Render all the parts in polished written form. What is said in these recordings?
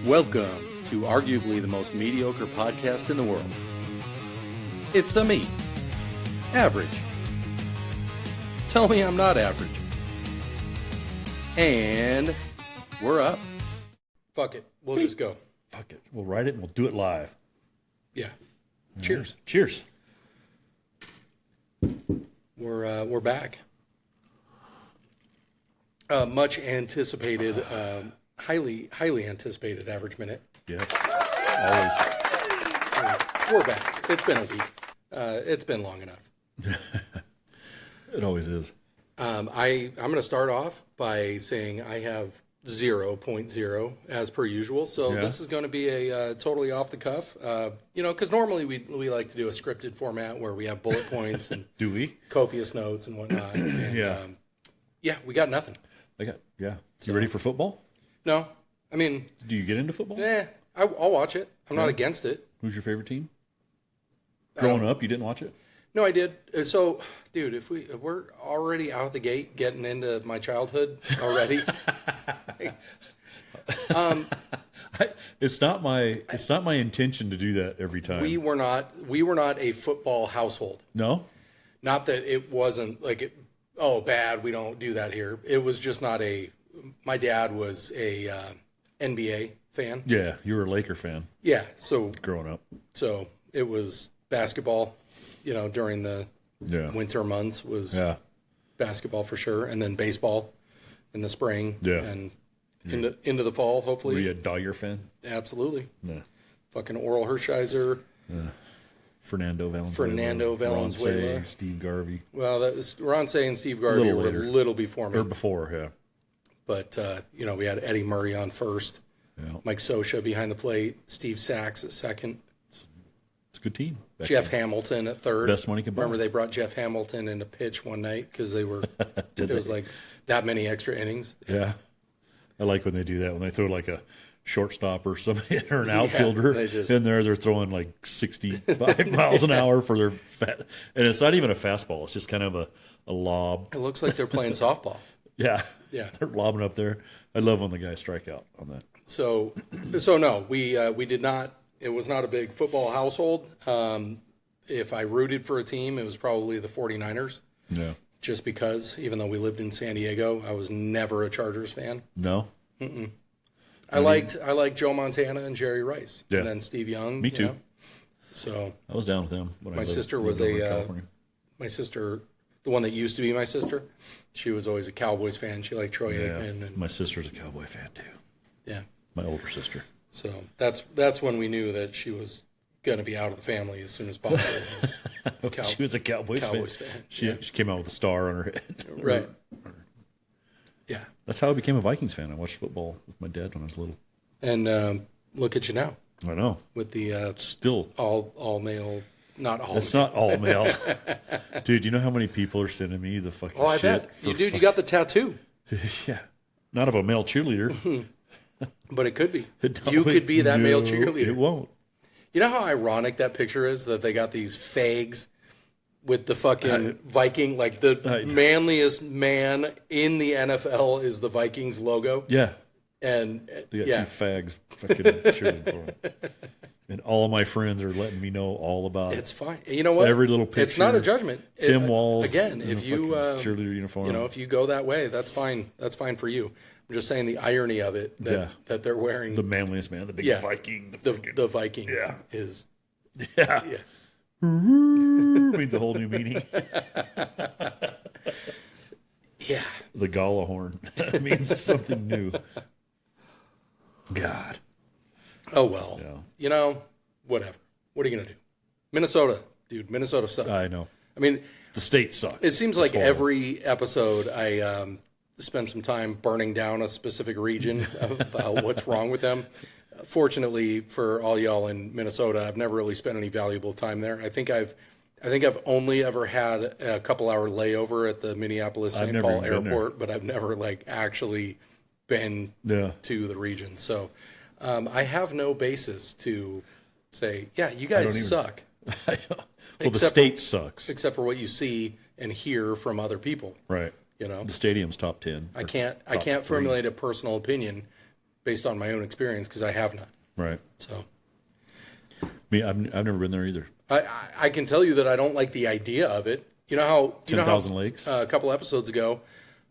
Welcome to arguably the most mediocre podcast in the world. It's me, Average. Tell me I'm not average. And we're up. Fuck it. We'll just go. Fuck it. We'll write it and we'll do it live. Yeah. Cheers. Cheers. We're back. Much anticipated, highly anticipated average minute. Yes. Always. We're back. It's been a week. It's been long enough. It always is. I'm going to start off by saying I have 0.0 as per usual. So This is going to be a totally off the cuff. Because normally we like to do a scripted format where we have bullet points and Do we? copious notes and whatnot. And, Yeah. We got nothing. You ready for football? No, I mean, Do you get into football? I'll watch it. I'm not against it. Who's your favorite team? Growing up, you didn't watch it? No, I did. So, dude, if we're already out the gate getting into my childhood already, It's not my intention to do that every time. we were not a football household. No? Not that it wasn't like it. Oh, bad. We don't do that here. It was just not a. My dad was a NBA fan. Yeah, you were a Laker fan Yeah, so growing up. it was basketball. During the Yeah. winter months was Yeah. basketball for sure, and then baseball in the spring. Yeah. and into the fall, hopefully. Were you a Dodger fan? Absolutely. No. Fucking Oral Hershiser. Fernando Valenzuela. Ron Say, Steve Garvey. Well, Ron Say and Steve Garvey were a little before me. Or before, yeah. But, we had Eddie Murray on first, Yeah. Mike Scioscia behind the plate, Steve Sachs at second, It's a good team. Jeff Hamilton at third. Best money can buy. Remember they brought Jeff Hamilton in to pitch one night because it was like that many extra innings. Yeah. I like when they do that, when they throw like a shortstop or somebody or an outfielder in there, they're throwing like 65 miles an hour for their fat. And it's not even a fastball. It's just kind of a lob. It looks like they're playing softball. Yeah. Yeah. They're lobbing up there. I love when the guys strike out on that. So no, we did not. It was not a big football household. If I rooted for a team, it was probably the 49ers. Yeah. Just because, even though we lived in San Diego, I was never a Chargers fan. No? I liked Joe Montana and Jerry Rice, Yeah. and then Steve Young. Me too. So I was down with them. When my sister was my sister, the one that used to be my sister. She was always a Cowboys fan. She liked Troy Aikman. And, my sister's a Cowboy fan too. yeah. My older sister. So that's when we knew that she was going to be out of the family as soon as possible. She was a Cowboys fan. She came out with a star on her head. Right. Yeah. That's how I became a Vikings fan. I watched football with my dad when I was little. And look at you now I know. with the Still. all male, not all. It's not all male. Dude, you know how many people are sending me the fucking Oh, I shit? bet. You got the tattoo. Yeah. Not of a male cheerleader. But it could be. You could be that male cheerleader. It won't. You know how ironic that picture is, that they got these fags with the fucking Viking, like the manliest man in the NFL is the Vikings logo. Yeah. And They got two fags fucking cheering for him. And all of my friends are letting me know all about it. It's fine. You know what? Every little picture. It's not a judgment. Tim Walls. Again, in if a you fucking cheerleader uniform. if you go that way, that's fine. That's fine for you. I'm just saying the irony of it that they're wearing the manliest man, the big Viking. The Viking is Yeah. Means a whole new meaning. Yeah. The Gala horn means something new. God. Oh, well. Yeah. Whatever. What are you going to do? Minnesota. Dude, Minnesota sucks. I know. I mean, the state sucks. It seems like every episode I spend some time burning down a specific region about what's wrong with them. Fortunately for all y'all in Minnesota, I've never really spent any valuable time there. I think I've only ever had a couple hour layover at the Minneapolis St. Paul airport, but I've never actually been to the region. So I have no basis to say, yeah, you guys suck. Well, the state sucks. Except for what you see and hear from other people. Right. The stadium's top 10. I can't formulate a personal opinion based on my own experience because I have not. Right. So Me, I've never been there either. I can tell you that I don't like the idea of it. You know how 10,000 Lakes? A couple episodes ago,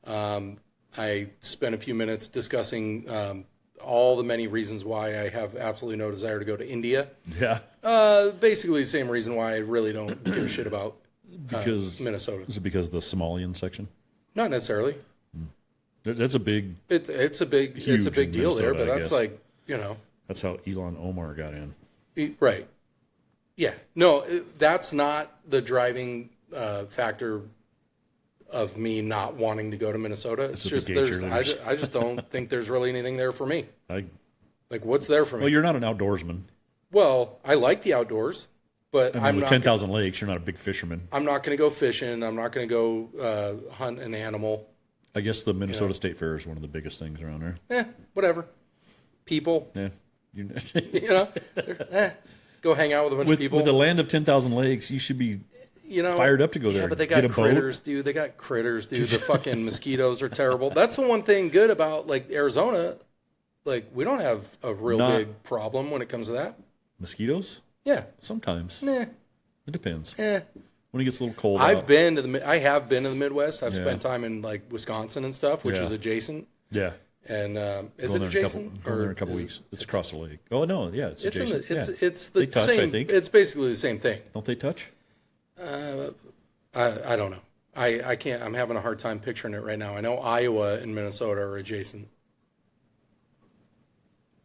I spent a few minutes discussing all the many reasons why I have absolutely no desire to go to India. Yeah. Basically the same reason why I really don't give a shit about Minnesota. Is it because of the Somalian section? Not necessarily. That's a big. It's a big deal there, but that's like, you know. That's how Elon Omar got in. Right. Yeah. No, that's not the driving factor of me not wanting to go to Minnesota. It's just I just don't think there's really anything there for me. Like, what's there for me? Well, you're not an outdoorsman. Well, I like the outdoors, but I'm with 10,000 lakes, you're not a big fisherman. I'm not going to go fishing. I'm not going to go hunt an animal. I guess the Minnesota State Fair is one of the biggest things around there. Whatever. People. Yeah. You know, go hang out with a bunch of people. With the land of 10,000 lakes, you should be fired up to go there. Yeah, but they got critters, dude. They got critters, dude. The fucking mosquitoes are terrible. That's the one thing good about, like, Arizona. Like, we don't have a real big problem when it comes to that. Mosquitoes? Yeah. Sometimes. Nah. It depends. Eh. When it gets a little cold I have been to the Midwest. I've spent time in, like, Wisconsin and stuff, which is adjacent. Yeah. And is it adjacent? Going there in a couple weeks. It's across the lake. Oh, no, yeah, it's adjacent. It's the they touch, same. I think. It's basically the same thing. Don't they touch? I don't know. I can't. I'm having a hard time picturing it right now. I know Iowa and Minnesota are adjacent,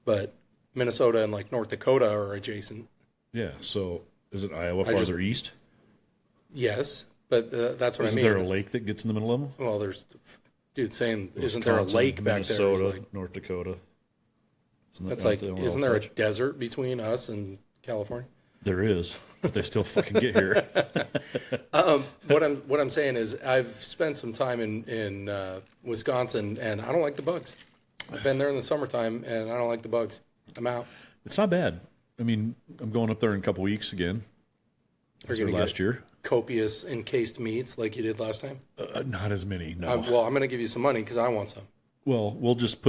but Minnesota and, like, North Dakota are adjacent. Yeah. So is it Iowa farther east? Yes, but that's what I mean. Is there a lake that gets in the middle of them? Well, there's, dude, saying, isn't there a lake back there? Minnesota, like, North Dakota. That's like, isn't there a desert between us and California? There is, but they still fucking get here. What I'm saying is, I've spent some time in Wisconsin, and I don't like the bugs. I've been there in the summertime, and I don't like the bugs. I'm out. It's not bad. I mean, I'm going up there in a couple weeks again. Are you going to last year? Copious encased meats like you did last time? Not as many. No. Well, I'm going to give you some money because I want some. Well, we'll just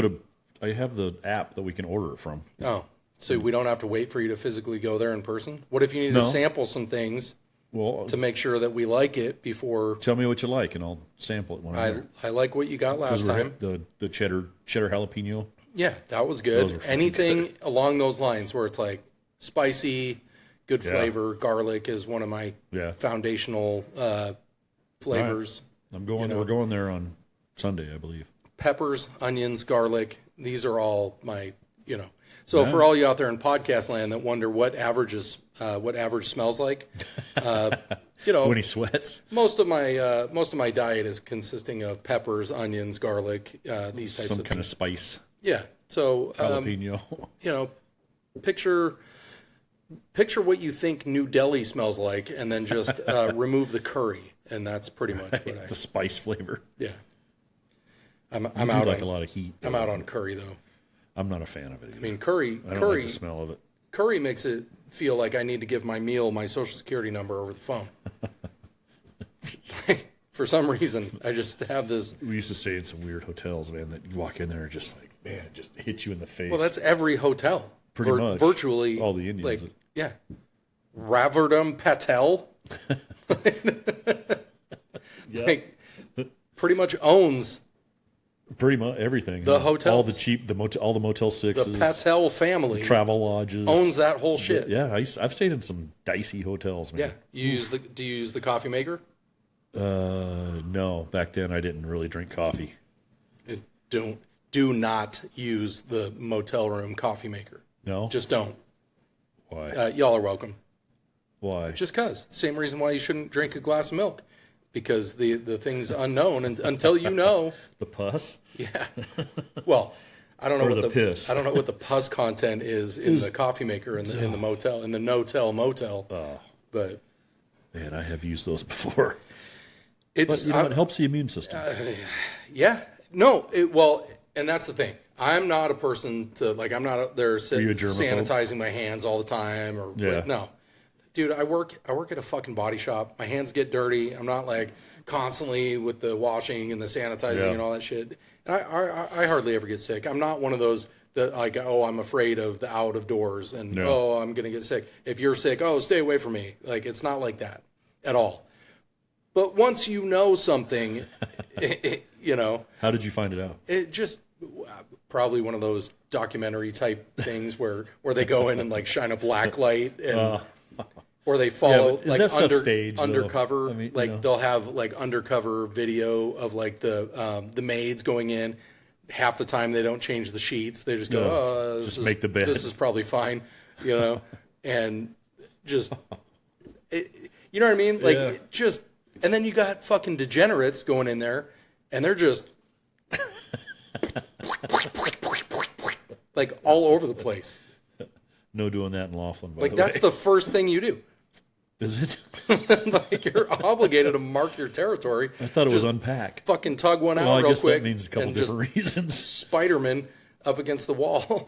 I have the app that we can order it from. Oh, so we don't have to wait for you to physically go there in person? What if you need to sample some things to make sure that we like it before? Tell me what you like, and I'll sample it when I'm there. I like what you got last time. The cheddar jalapeno. Yeah, that was good. Anything along those lines where it's like spicy, good flavor. Garlic is one of my foundational flavors. Right. We're going there on Sunday, I believe. Peppers, onions, garlic. These are all my, So for all you out there in podcast land that wonder what average smells like, when he sweats. Most of my diet is consisting of peppers, onions, garlic, these types of things. Some kind of spice. Yeah. So jalapeno. Picture what you think New Delhi smells like, and then just remove the curry, and that's pretty much what the spice flavor. Yeah. I'm out on a lot of heat. I'm out on curry though. I'm not a fan of it either. I mean, curry. I don't like the smell of it. Curry makes it feel like I need to give my meal my social security number over the phone. For some reason, I just have this. We used to stay in some weird hotels, man, that you walk in there and just like, man, it just hits you in the face. Well, that's every hotel. Pretty much. Virtually. All the Indians. Like, yeah. Ravardham Patel. Yeah. Like, pretty much owns pretty much everything. The hotels. All the cheap, all the Motel 6s. The Patel family. Travel lodges. Owns that whole shit. Yeah, I've stayed in some dicey hotels, man. Yeah. Do you use the coffee maker? No. Back then I didn't really drink coffee. Do not use the motel room coffee maker. No? Just don't. Why? Y'all are welcome. Why? Just because. Same reason why you shouldn't drink a glass of milk. Because the thing's unknown until you know. The pus? Yeah. Well, I don't know or what the piss. I don't know what the pus content is in the coffee maker in the motel, in the no-tell motel. But man, I have used those before. But it helps the immune system. Yeah. No, and that's the thing. I'm not a person to, like, I'm not up there sanitizing my hands all the time no. Dude, I work at a fucking body shop. My hands get dirty. I'm not like constantly with the washing and the sanitizing and all that shit. And I hardly ever get sick. I'm not one of those like, oh, I'm afraid of the out of doors, and No. oh, I'm gonna get sick. If you're sick, oh, stay away from me. Like, it's not like that at all. But once you know something, you know, How did you find it out? it just probably one of those documentary type things where they go in and like shine a black light and or they follow but is like that stuff staged, though? undercover. I mean, like you know. they'll have like undercover video of like the maids going in. Half the time they don't change the sheets. They just go, No, oh, just make the bed. This is probably fine, you know, and just you know what I mean? Like Yeah. just and then you got fucking degenerates going in there, and they're just like all over the place. No doing that in Laughlin, by Like the that's way. the first thing you do. Is it? Like you're obligated to mark your territory. I thought it was Just unpack. fucking tug one out Well, I real guess quick. that means a couple and just different reasons. Spider-Man up against the wall.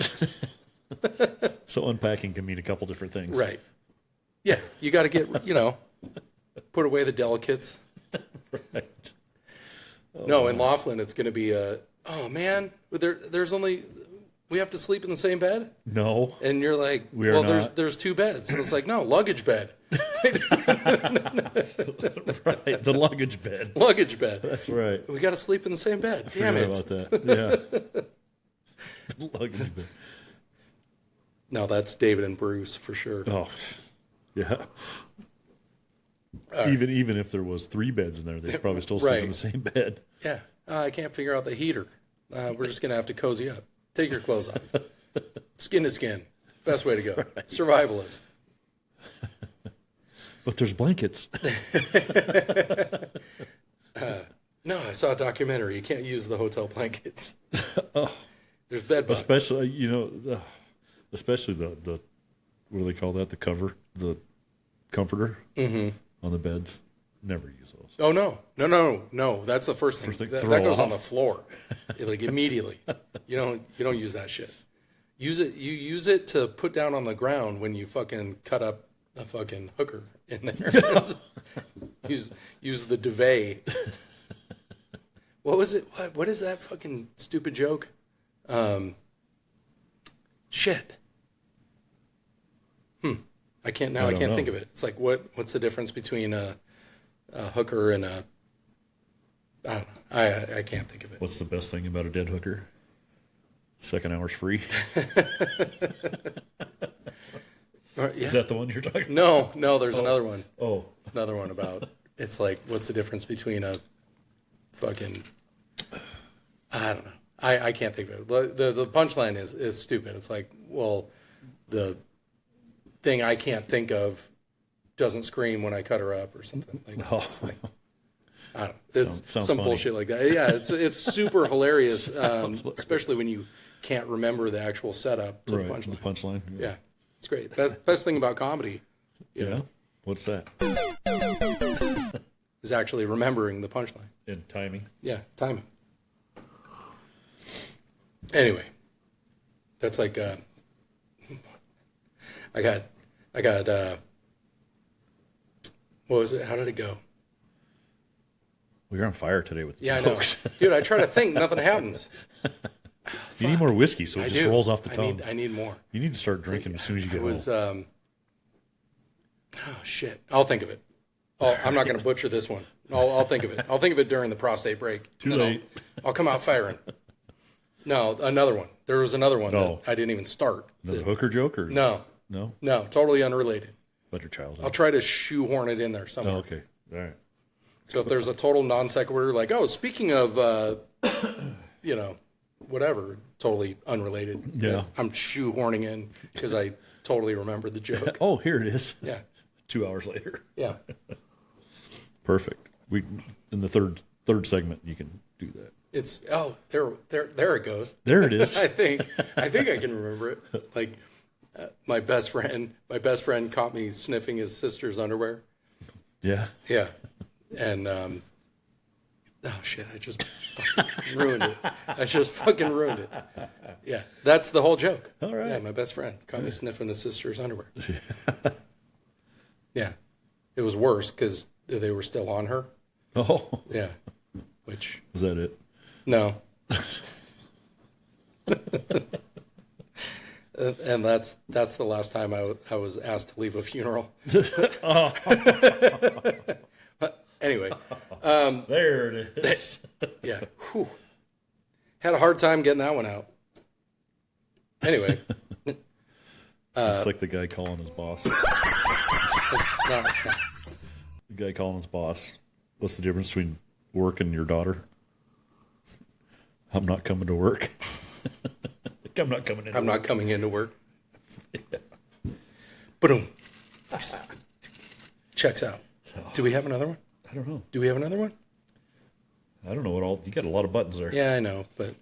So unpacking can mean a couple different things. Right. Yeah, you got to get, you know, put away the delicates. Right. No, in Laughlin, it's going to be oh man, there's only, we have to sleep in the same bed? No. And you're like, We are well, not. there's two beds. And it's like, no, luggage bed. Right. The luggage bed. Luggage bed. That's right. We got to sleep in the same bed. Damn Forgot it. about that. Yeah. Luggage bed. No, that's David and Bruce for sure. Oh, yeah. right. Even if there was 3 beds in there, they'd probably still sleep in Right. the same bed. Yeah. I can't figure out the heater. We're just going to have to cozy up. Take your clothes off. Skin to skin. Best way to go. Survivalist. But there's blankets. No, I saw a documentary. You can't use the hotel blankets. There's bed bugs. Especially, especially the what do they call that? The cover, the comforter on the beds. Never use those. Oh, no. That's the first thing. First thing, That throw goes on off. the floor. Like immediately. You don't use that shit. You use it to put down on the ground when you fucking cut up a fucking hooker in there. use the duvet. What was it? What is that fucking stupid joke? Shit. I can't don't think know. of it. It's like what's the difference between a hooker and a I don't know. I can't think of it. What's the best thing about a dead hooker? Second hour's free. Or, yeah. Is that the one you're talking about? No, there's another one. Oh, Another one about it's like what's the difference between a fucking I don't know. I can't think of it. The punchline is stupid. It's like, well, the thing I can't think of doesn't scream when I cut her up or something. Like, it's like I don't know. It's Sounds some funny. bullshit like that. Yeah, it's super hilarious, Sounds hilarious. especially when you can't remember the actual setup to right. the punchline. The punchline. Yeah, it's great. Best thing about comedy, you Yeah. know, What's that? is actually remembering the punchline. In timing. Yeah, timing. Anyway, that's like I got what was it? How did it go? Well, you're on fire today with the Yeah, I know. jokes. Dude, I try to think, nothing happens. You need more whiskey so it I just do. rolls off the tongue. I need more. You need to start drinking as soon as you I get was home. oh shit. I'll think of it. I'm not going to butcher this one. I'll think of it. I'll think of it during the prostate break. Too And then late. I'll come out firing. No, another one. There was another one Oh. that I didn't even start. Another hooker joke or No, no? totally unrelated. About your childhood. I'll try to shoehorn it in there Oh, somewhere. okay. All right. So if there's a total non sequitur, like, oh, speaking of, whatever, totally unrelated. Yeah. that I'm shoehorning in because I totally remembered the joke. Oh, here it is. Yeah. 2 hours later. Yeah. Perfect. We in the third segment you can do that. It's there it goes. There it is. I think I can remember it. Like my best friend caught me sniffing his sister's underwear. Yeah. Yeah. And oh shit, I just fucking ruined it. I just fucking ruined it. Yeah. That's the whole joke. All right. Yeah, my best friend caught me sniffing his sister's underwear. Yeah. It was worse because they were still on her. Oh, Yeah. Which was that it? no. And that's the last time I was asked to leave a funeral. Anyway, There it is. yeah, whew. Had a hard time getting that one out. Anyway, It's like the guy calling his boss. it's not. The guy calling his boss. What's the difference between work and your daughter? I'm not coming to work. I'm not coming in. I'm not coming into work. Boom. Checks out. Do we have another one? I don't know. Do we have another one? I don't know what all. You got a lot of buttons there. Yeah, I know, but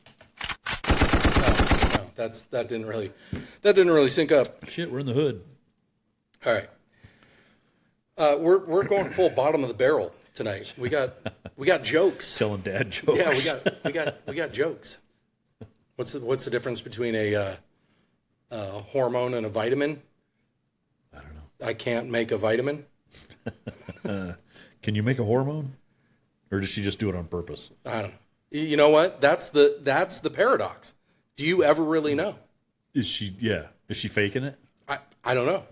no, that didn't really sync up. Shit, we're in the hood. All right, we're going full bottom of the barrel tonight. We got jokes. Telling dad jokes. Yeah, we got jokes. What's the difference between a hormone and a vitamin? I don't know. I can't make a vitamin. Can you make a hormone, or does she just do it on purpose? I don't know. You know what? That's the paradox. Do you ever really know? Is she? Yeah. Is she faking it? I don't know.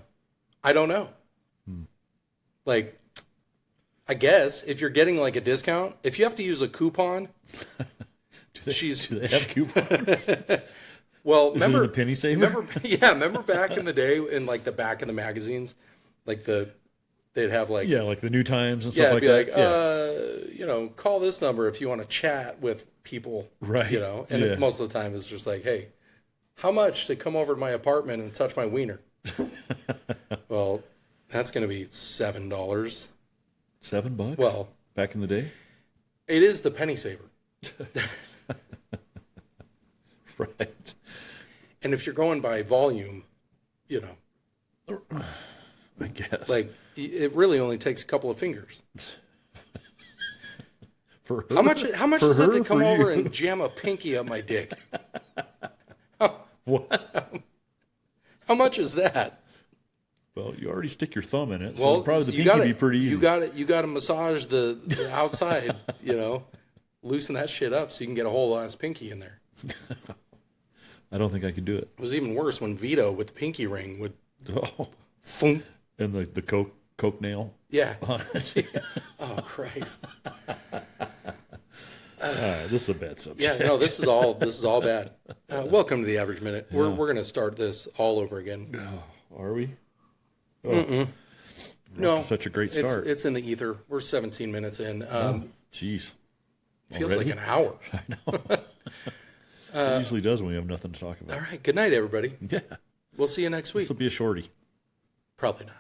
I don't know. Like, I guess if you're getting like a discount, if you have to use a coupon, Do they have coupons? well, Is it in the penny saver? Remember back in the day in like the back of the magazines, like they'd have like Yeah, like the New Times and yeah, stuff it'd like be that. like, you know, call this number if you want to chat with people, Right. You know, and Yeah. most of the time it's just like, hey, how much to come over to my apartment and touch my wiener? Well, that's going to be $7. $7? Well, back in the day? it is the penny saver. Right. And if you're going by volume, you know, I guess. like it really only takes a couple of fingers. For How much for is it her to or come for over you? and jam a pinky up my dick? What? How much is that? Well, you already stick your thumb in it, so Well, probably the you pinky gotta, would be pretty easy. You got to massage the outside, you know, loosen that shit up so you can get a whole ass pinky in there. I don't think I could do it. It was even worse when Vito with the pinky ring would, Oh, thunk. and the coke nail. Yeah. Oh Christ. All right, this is a bad subject. Yeah, no, this is all bad. Welcome to the Average Minute. We're going to start this all over again. Oh, are we? Oh, No, off to such a great start. It's in the ether. We're 17 minutes in. Jeez. Feels Already? like an hour. I know. It usually does when we have nothing to talk about. All right. Good night, everybody. Yeah. We'll see you next week. This will be a shorty. Probably not.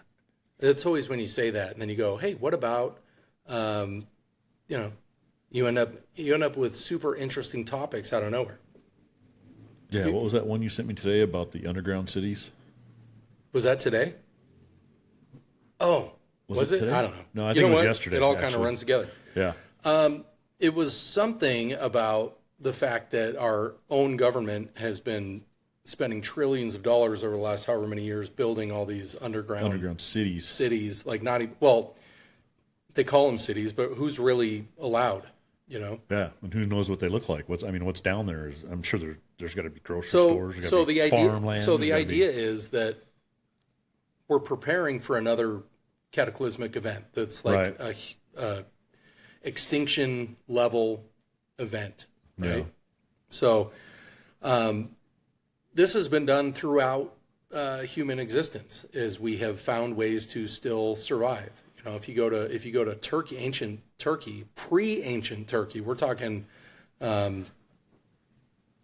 It's always when you say that, and then you go, "Hey, what about?" You know, you end up with super interesting topics out of nowhere. Yeah, what was that one you sent me today about the underground cities? Was that today? Oh, was it it? today? I don't know. No, I You think know it was what? yesterday, It all kind of actually. runs together. Yeah. It was something about the fact that our own government has been spending trillions of dollars over the last however many years building all these Underground cities. cities. Like not even, well, they call them cities, but who's really allowed? You know. Yeah, and who knows what they look like? What's down there is, I'm sure there's got to be grocery So stores. There's so gotta be the idea farmland, so the there's gotta be- idea is that we're preparing for another cataclysmic event that's like a extinction level event, right? Yeah. So this has been done throughout human existence, is we have found ways to still survive. You know, if you go to Turkey, ancient Turkey, pre-ancient Turkey, we're talking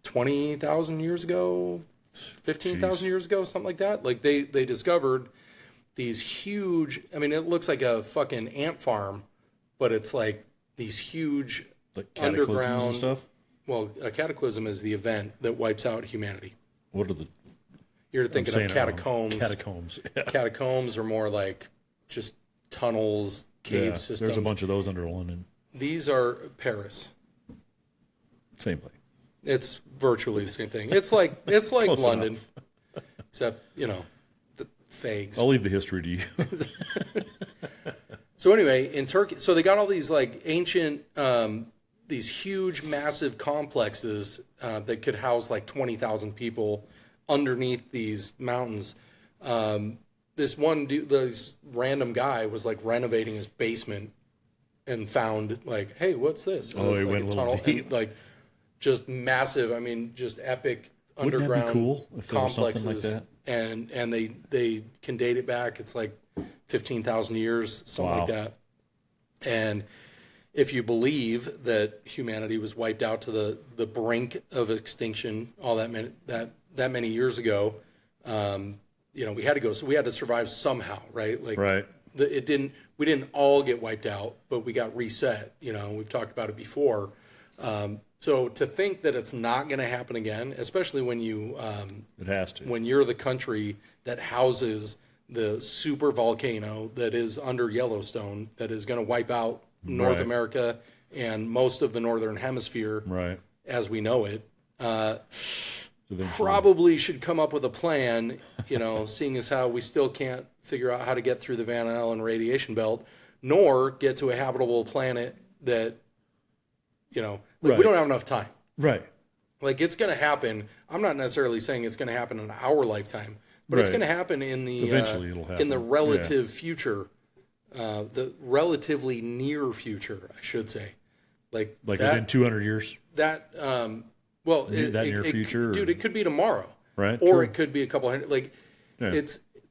20,000 years ago, 15,000 years ago, something like that. Like they discovered these huge, I mean, it looks like a fucking ant farm, but it's like these huge like cataclysms underground and stuff. Well, a cataclysm is the event that wipes out humanity. What are the? You're thinking of saying it wrong. catacombs. Catacombs. Yeah. Catacombs are more like just tunnels, cave Yeah, systems. there's a bunch of those under London. These are Paris. Same place. It's virtually the same thing. It's like Close London, except the fags. I'll leave the history to you. So anyway, in Turkey, so they got all these like ancient, these huge, massive complexes that could house like 20,000 people underneath these mountains. This one dude, this random guy was like renovating his basement and found like, hey, what's this? And Oh, he like went a little deep. and like just massive. I mean, just epic Wouldn't that underground be cool if there was something complexes. like that? And they can date it back. It's like 15,000 years, something like Wow. that. And if you believe that humanity was wiped out to the brink of extinction all that many years ago, we had to go. So we had to survive somehow, right? Like, Right. we didn't all get wiped out, but we got reset. We've talked about it before. So to think that it's not going to happen again, especially when It has to. when you're the country that houses the super volcano that is under Yellowstone, that is going to wipe out North Right. America and most of the northern hemisphere Right. as we know it, Eventually. probably should come up with a plan, seeing as how we still can't figure out how to get through the Van Allen radiation belt, nor get to a habitable planet that, Right. we don't have enough time. Right. Like, it's going to happen. I'm not necessarily saying it's going to happen in our lifetime, but it's Right. going to happen in the Eventually it'll in the happen. relative future, the relatively near future, I should say. Like within 200 years, that. Well, that near future, dude. or- It could be tomorrow, right? or True. it could be a couple hundred. Like, Yeah.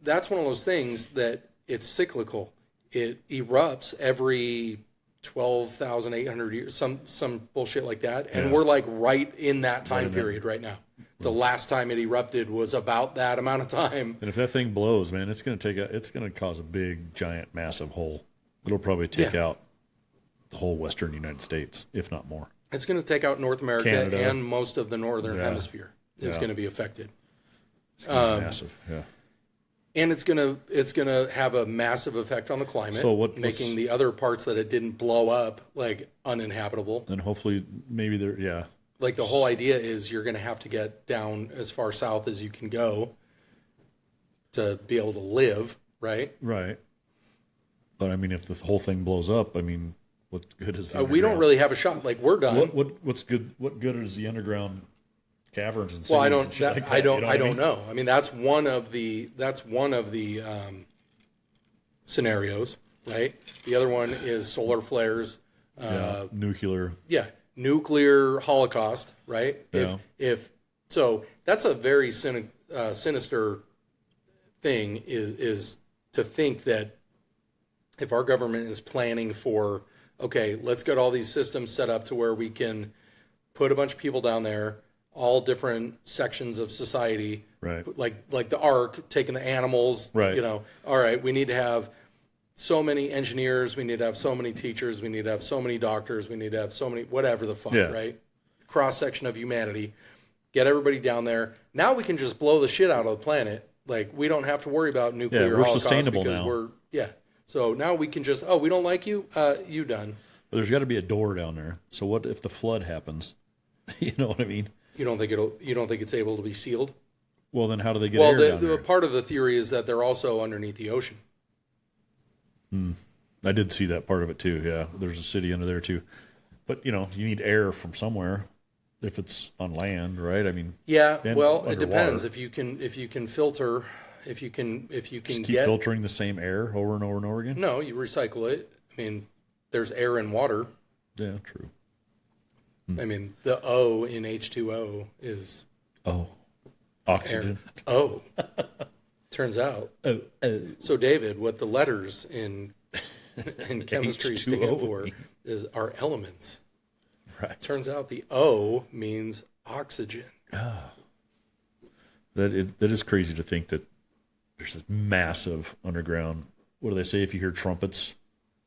that's one of those things that it's cyclical. It erupts every 12,800 years, some bullshit like that, and Yeah. we're like right in that time in there. period right now. The last time it erupted was about that amount of time. And if that thing blows, man, it's going to cause a big, giant, massive hole. It'll probably take Yeah. out the whole western United States, if not more. It's going to take out North America Canada. and most of the northern Yeah. hemisphere is Yeah. going to be affected. It's gonna be massive. Yeah. And it's gonna have a massive effect on the climate, So what's- making the other parts that it didn't blow up like uninhabitable. And hopefully, maybe there. Yeah. Like, the whole idea is you're going to have to get down as far south as you can go to be able to live, right? Right. But I mean, if the whole thing blows up, I mean, what good is the We don't underground- really have a shot. Like, we're done. What's good? What good is the underground caverns and cities? Well, I and don't. shit like that, I don't. you know I what don't mean? know. I mean, that's one of the scenarios, right? The other one is solar flares. Yeah. Nuclear. Yeah, nuclear holocaust, right? Yeah. If so, that's a very sinister thing. Is to think that if our government is planning for, okay, let's get all these systems set up to where we can put a bunch of people down there, all different sections of society, Right. like the Ark, taking the animals, Right. All right, we need to have so many engineers, we need to have so many teachers, we need to have so many doctors, we need to have so many, whatever the fuck, Yeah. right? Cross section of humanity, get everybody down there. Now we can just blow the shit out of the planet. Like, we don't have to worry about nuclear we're holocaust sustainable because now. So now we can just, we don't like you, you done. But there's got to be a door down there. So what if the flood happens? You know what I mean? You don't think it's able to be sealed? Well, then how do they get Well, air down the there? part of the theory is that they're also underneath the ocean. I did see that part of it too. Yeah, there's a city under there too. But you need air from somewhere. If it's on land, right? I mean, Yeah, and well, it underwater. depends. If you can filter, if you can just keep get filtering the same air over and over and over again. no, you recycle it. I mean, there's air in water. Yeah, true. I mean, the O in H2O is Oh, air. oxygen. O. Turns out. Oh, So, David, what the letters in chemistry stand H2O. for are elements. right. Turns out the O means oxygen. That is crazy to think that there's this massive underground. What do they say if you hear trumpets?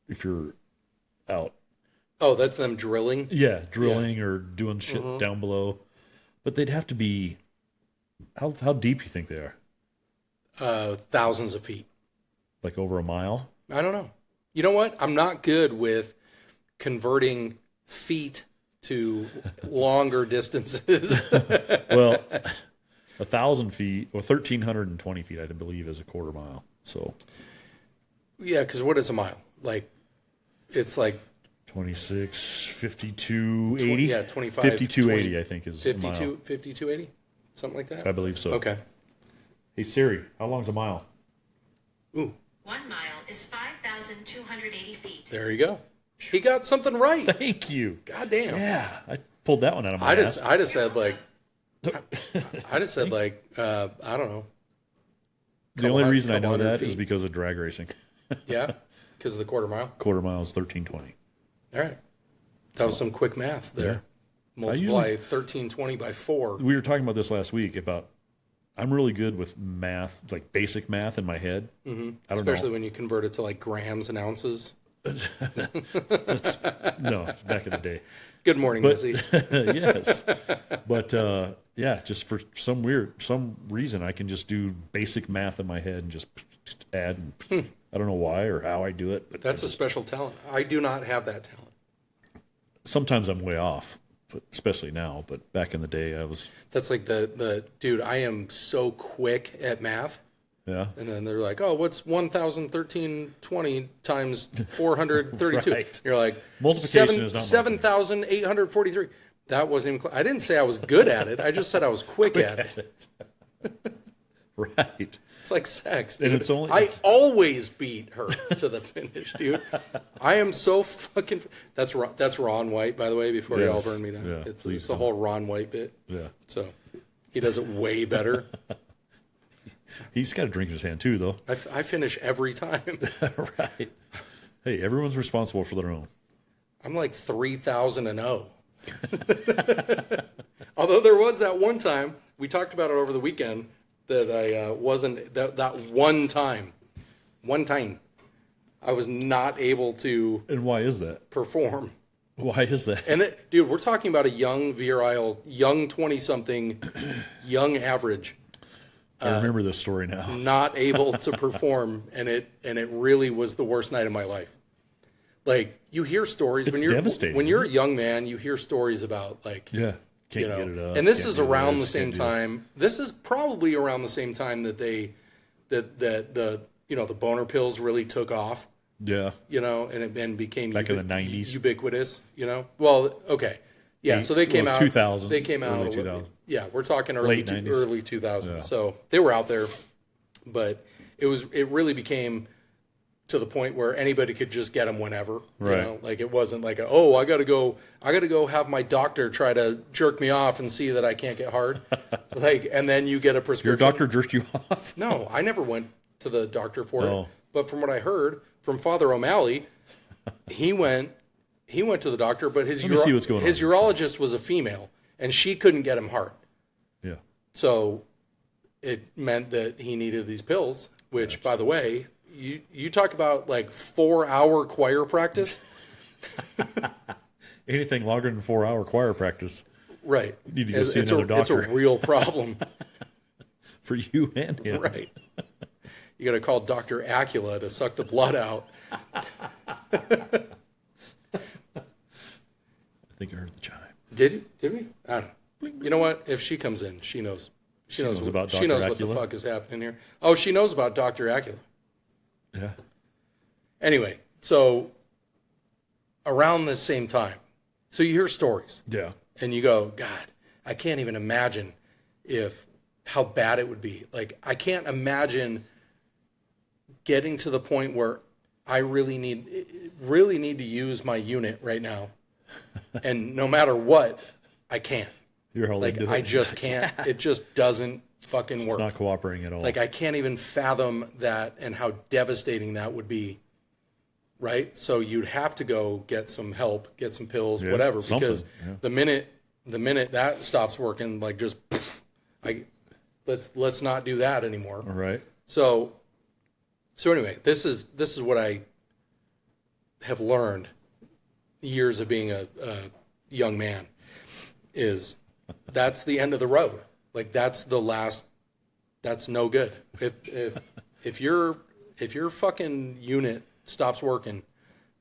If you're out, Oh, that's them drilling. drilling or doing shit down below. But they'd have to be. How deep you think they are? Thousands of feet. Like over a mile? I don't know. You know what? I'm not good with converting feet to longer distances. Well, 1,000 feet or 1,320 feet, I believe, is a quarter mile. So Yeah, because what is a mile? Like, it's like 26, 52, 80. yeah, 25, 52, 20, 80, I think, is a 52, mile. 5280. something like that. I believe so. Okay. Hey Siri, how long's a mile? Ooh. 1 mile is 5,280 feet. There you go. He got something right. Thank you. God damn. Yeah, I pulled that one out of my I ass. just said like, I just said like, I don't know. The only reason I know couple hundred that is feet. because of drag racing. Yeah, because of the quarter mile. Quarter mile is 13:20. All right, that was some quick math there. Multiply 1320 by 4. We were talking about this last week about I'm really good with math, like basic math in my head. Mm-hmm. I don't Especially know. when you convert it to like grams and ounces. No, back in the day. Good morning, Missy. Yes. But yeah, just for some reason, I can just do basic math in my head and just add. And I don't know why or how I do it. But That's a special talent. I do not have that talent. sometimes I'm way off, but especially now. But back in the day, I was. That's like the dude, I am so quick at math. Yeah. And then they're like, oh, what's 1,013.20 times 432? Right. You're like, Multiplication is not 7,843. That wasn't even I didn't say I was good at it. I just said I was quick at it. Right. It's like sex, dude. And it's only- I always beat her to the finish, dude. I am so fucking... That's Ron White, by the way, before y'all Yes. burn me down. Yeah, It's please the whole Ron White bit. Yeah. So he does it way better. He's got a drink in his hand too, though. I finish every time. Right. Hey, everyone's responsible for their own. I'm like 3,000-0. Although there was that one time, we talked about it over the weekend, that I wasn't, that one time, I was not able to And why is that? perform. Why is that? And dude, we're talking about a young virile, young 20-something, young average, I remember this story now. not able to perform, and it really was the worst night of my life. Like, you hear stories It's when you're devastating, when you're a young man, you hear stories about like Yeah. Can't you know, get it up. and this can't is do around the this, same can't do that. time. This is probably around the same time that the boner pills really took off. Yeah. You know, and it became Back in the 90s. ubiquitous. You know, well, okay, yeah. So they came out 2000. They came out early 2000. Yeah, we're talking early Late 90s. early 2000s. Yeah. So they were out there, but it really became to the point where anybody could just get them whenever. You Right. know? Like it wasn't like I gotta go have my doctor try to jerk me off and see that I can't get hard. Like, and then you get a Your prescription. doctor jerked you off? No, I never went to the doctor for Oh. it. But from what I heard from Father O'Malley, he went to the doctor, but his Let me see what's going on his here. urologist was a female, and she couldn't get him hard. Yeah. So it meant that he needed these pills, which, by the way, you talk about like 4-hour choir practice. Anything longer than 4-hour choir practice Right. You need to go see another It's doctor. a real problem. for you and him. Right. You got to call Dr. Acula to suck the blood out. I think I heard the chime. Did we? I don't know. You know what? If she comes in, she knows. She knows about She knows Dr. what the Acula? fuck is happening here. Oh, she knows about Dr. Acula. Yeah. Anyway, so around this same time, so you hear stories Yeah. and you go, God, I can't even imagine how bad it would be. Like, I can't imagine getting to the point where I really need to use my unit right now. And no matter what, I can't. You're all Like, into it. I just can't. It just doesn't fucking It's work. not cooperating at all. Like, I can't even fathom that and how devastating that would be. Right? So you'd have to go get some help, get some pills, Yeah, whatever, something, because yeah. the minute that stops working, like just let's not do that anymore. all right. So anyway, this is what I have learned years of being a young man is that's the end of the road. Like that's no good. If your fucking unit stops working,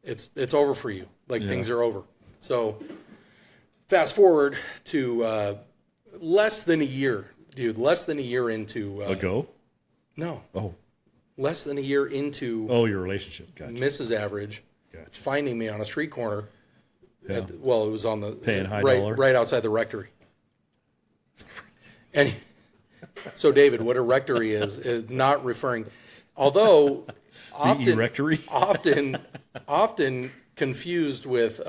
it's over for you. Like things are over. So fast forward to less than a year, dude. Less than a year into Ago? no, Oh. less than a year into Oh, your relationship. Gotcha. Mrs. Average Gotcha. finding me on a street corner. Yeah. It was on the Paying high right dollar. right outside the rectory. So, David, what a rectory is not referring, although often, erectory? often confused with,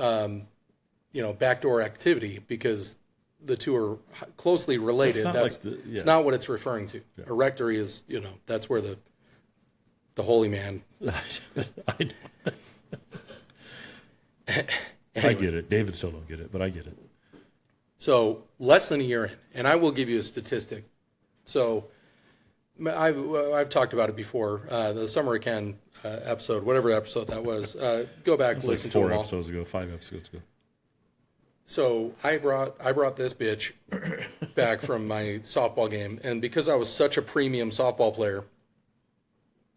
backdoor activity because the two are closely related. It's not what it's referring to. Yeah. A rectory is, that's where the holy man. Anyway. I get it. David still don't get it, but I get it. So less than a year in, and I will give you a statistic. So I've talked about it before. The Summer of Ken episode, whatever episode that was, go back, listen to it. 4 episodes ago, 5 episodes ago. So I brought this bitch back from my softball game, and because I was such a premium softball player,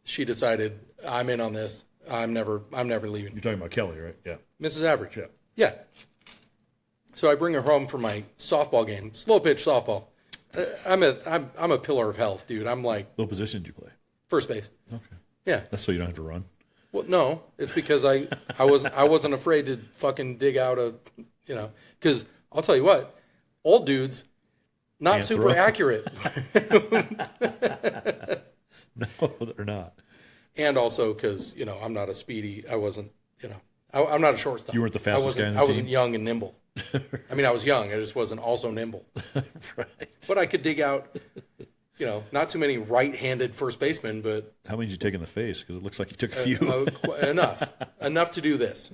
she decided I'm in on this. I'm never leaving. You're talking about Kelly, right? Yeah. Mrs. Average. Yeah. Yeah. So I bring her home for my softball game, slow pitch softball. I'm a pillar of health, dude. I'm like. What position did you play? First base. Okay. Yeah. That's so you don't have to run. Well, no, it's because I wasn't afraid to fucking dig out because I'll tell you what, old dudes, not Can't super throw. accurate. No, they're not. And also because, I'm not a speedy, I wasn't, I'm not a shortstop. You weren't the fastest guy on the I wasn't team? young and nimble. I mean, I was young, I just wasn't also nimble. Right. But I could dig out, not too many right-handed first basemen, but. How many did you take in the face? Because it looks like you took a few. Enough to do this.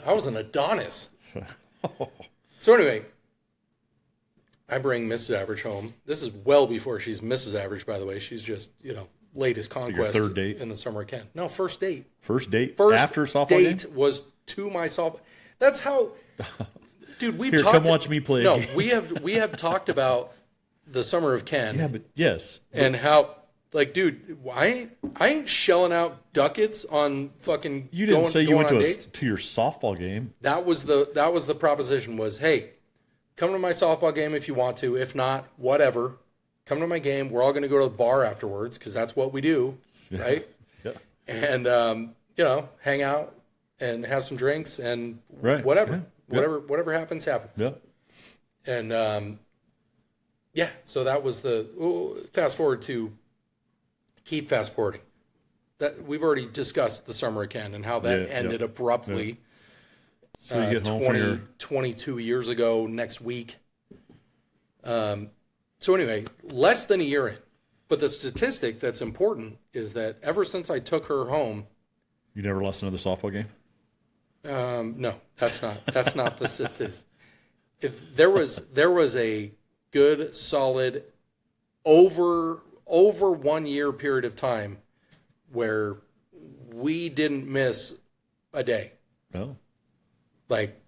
I was an Adonis. So anyway, I bring Mrs. Average home. This is well before she's Mrs. Average, by the way. She's just, latest conquest third date? in the Summer of Ken. No, first date. First date? First after softball date game? was to my softball. That's how, dude. We've Here, talked. come watch me play. No, A game. we have talked about the Summer of Ken. Yeah, but yes. And how, dude, I ain't shelling out ducats on fucking. You didn't say you went to to your softball game. That was the proposition was, hey, come to my softball game if you want to. If not, whatever. Come to my game. We're all going to go to the bar afterwards because that's what we do, right? Yeah. And hang out and have some drinks and Right. whatever, Yeah. whatever happens. Yeah. And so that was fast forward to keep fast forwarding. That we've already discussed the Summer of Ken and how that ended abruptly. Yeah. So you get home from your 22 years ago next week. So anyway, less than a year in. But the statistic that's important is that ever since I took her home. You never lost another softball game? No, that's not the statistic. If there was a good, solid, over 1 year period of time where we didn't miss a day. No. Like,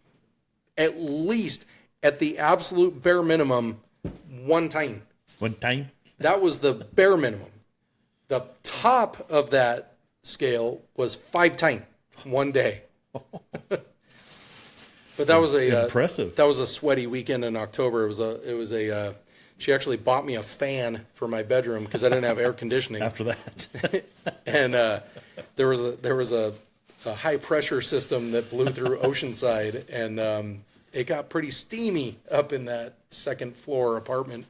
at least at the absolute bare minimum, one time. One time? That was the bare minimum. The top of that scale was 5 times one day. But that was impressive. That was a sweaty weekend in October. It was a. She actually bought me a fan for my bedroom because I didn't have air conditioning. After that, and there was a high pressure system that blew through Oceanside, and it got pretty steamy up in that second floor apartment.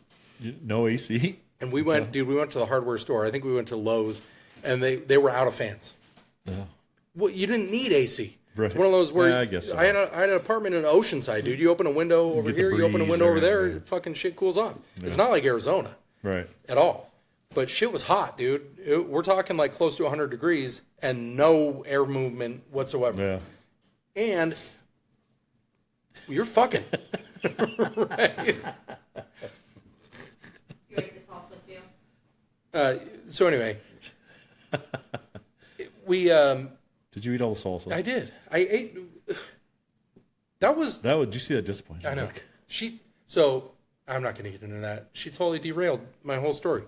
no AC. And we went to the hardware store. I think we went to Lowe's, and they were out of fans. Yeah. Well, you didn't need AC. Right. It's one of those where Yeah, I guess so. I had an apartment in Oceanside, dude. You open a window over get the here, you open a breeze window over there, there, yeah. fucking shit cools off. It's not like Arizona Right. at all. But shit was hot, dude. We're talking like close to 100 degrees and no air movement whatsoever. Yeah. And you're fucking. Right? You ate this salsa too? So anyway, we. Did you eat all the salsa? I did. I ate. That was. Did you see that disappointing? I know. So I'm not going to get into that. She totally derailed my whole story.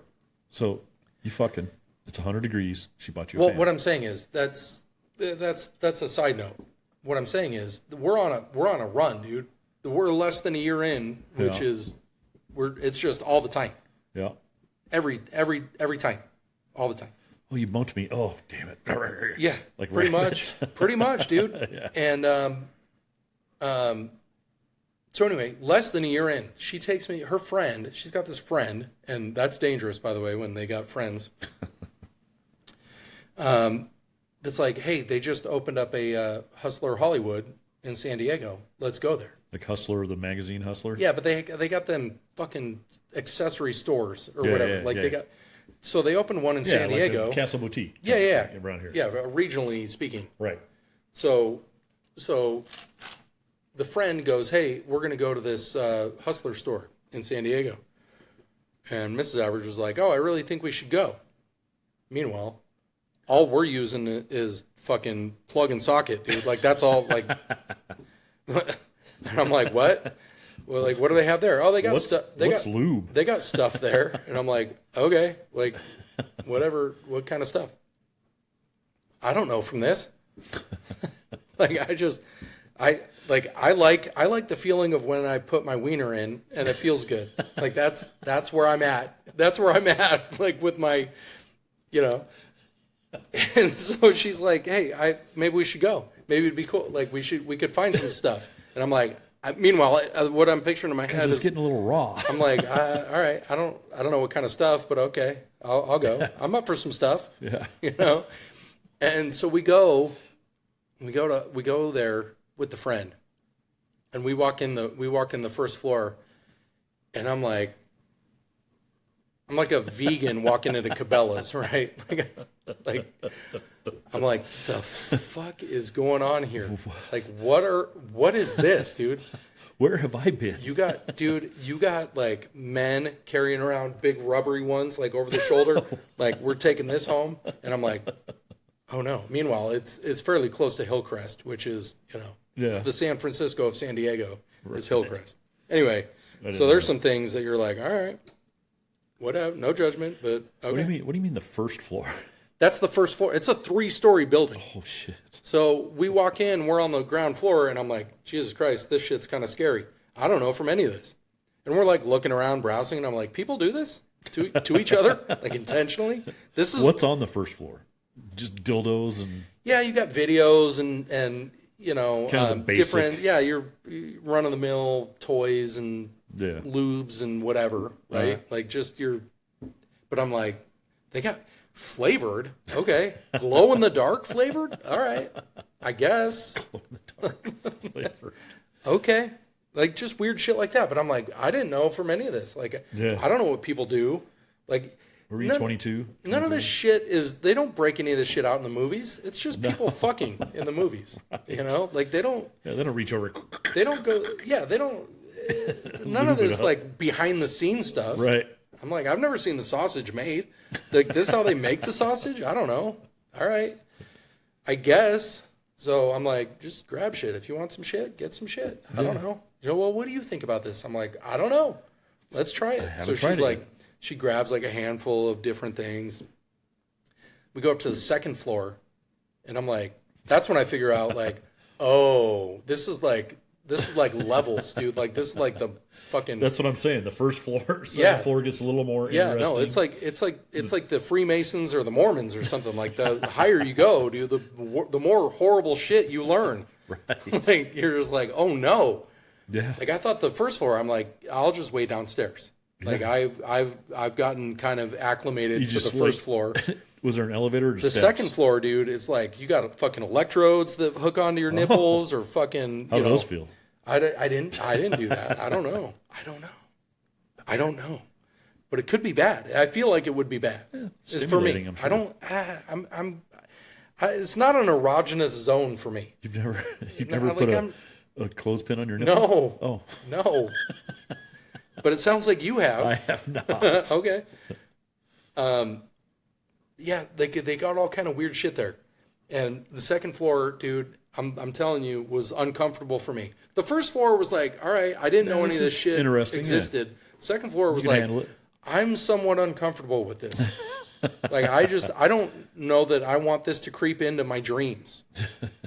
So you fucking. It's 100 degrees. She bought you a Well, fan. what I'm saying is that's a side note. What I'm saying is we're on a run, dude. We're less than a year in, which Yeah. is it's just all the time. Yeah. Every time. All the time. Oh, you bumped me. Oh, damn it. Yeah. Like pretty rabbits. much. Pretty much, dude. Yeah. And So anyway, less than a year in, she takes me, her friend, she's got this friend, and that's dangerous, by the way, when they got friends. That's like, hey, they just opened up a Hustler Hollywood in San Diego. Let's go there. Like Hustler, the magazine Hustler? Yeah, but they got them fucking accessory stores or whatever. They got, so they opened one in San Diego. Like Castle Boutique. Yeah. Around here. Yeah, regionally speaking. Right. So the friend goes, hey, we're going to go to this Hustler store in San Diego. And Mrs. Average was like, oh, I really think we should go. Meanwhile, all we're using is fucking plug and socket, dude. Like, that's all, like... And I'm like, what? Well, like, what do they have there? Oh, they got stuff. What's lube? They got stuff there. And I'm like, okay, like, whatever, what kind of stuff? I don't know from this. Like, I like the feeling of when I put my wiener in and it feels good. Like, that's where I'm at. That's where I'm at, like, with my, you know. And so she's like, hey, maybe we should go. Maybe it'd be cool. Like, we could find some stuff. And I'm like, meanwhile, what I'm picturing in my head is getting a little raw. I'm like, all right, I don't know what kind of stuff, but okay, I'll go. I'm up for some stuff. Yeah. You know. And so we go there with the friend, and we walk in the first floor, and I'm like a vegan walking into Cabela's, right? Like I'm like, the fuck is going on here? Like, what is this, dude? Where have I been? You got like men carrying around big rubbery ones like over the shoulder, like we're taking this home, and I'm like, oh no. Meanwhile, it's fairly close to Hillcrest, which is, it's the San Francisco of San Diego is Hillcrest. Anyway, so there's some things that you're like, all right, whatever, no judgment, but okay. What do you mean the first floor? That's the first floor. It's a 3-story building. Oh shit. So we walk in, we're on the ground floor, and I'm like, Jesus Christ, this shit's kind of scary. I don't know from any of this. And we're like looking around, browsing, and I'm like, people do this to each other, like intentionally? This is what's on the first floor? Just dildos and yeah, you got videos and kind of different your run of the mill toys and lubes and whatever, right? Like just but I'm like, they got flavored, okay, glow in the dark flavored, all right, I guess. Glow in the dark flavored. Okay, like just weird shit like that. But I'm like, I didn't know from any of this. Like, I don't know what people do. Like, were you 22? None of this shit they don't break any of this shit out in the movies. It's just people fucking in the movies. Right. You know, like they don't. Yeah, they don't reach over. They don't go. Yeah, they don't. None of this like behind the scenes stuff. Right. I'm like, I've never seen the sausage made. Like, this is how they make the sausage? I don't know. All right. I guess. So I'm like, just grab shit. If you want some shit, get some shit. I don't know. Well, what do you think about this? I'm like, I don't know. Let's try it. So she's like, she grabs like a handful of different things. We go up to the second floor, and I'm like, that's when I figure out, like, oh, this is like levels, dude. Like, this is like the fucking. That's what I'm saying. The first floor, second floor gets a little more interesting. No, it's like the Freemasons or the Mormons or something. Like the higher you go, dude, the more horrible shit you learn. Right. Like, you're just like, oh no. Yeah. Like, I thought the first floor, I'm like, I'll just wait downstairs. Like, I've gotten kind of acclimated to the first floor. Was there an elevator or just the steps? second floor, dude, it's like you got fucking electrodes that hook onto your nipples or fucking. How do those feel? I didn't do that. I don't know. But it could be bad. I feel like it would be bad. Yeah, it's for me. I'm sure. It's not an erogenous zone for me. You've never put a clothespin on your nipple? No. Oh. No. But it sounds like you have. I have not. Okay. Yeah, they got all kind of weird shit there. And the second floor, dude, I'm telling you, was uncomfortable for me. The first floor was like, all right, I didn't know any of this shit existed. Yeah. Second floor was like, I'm somewhat uncomfortable with this. Like, I don't know that I want this to creep into my dreams.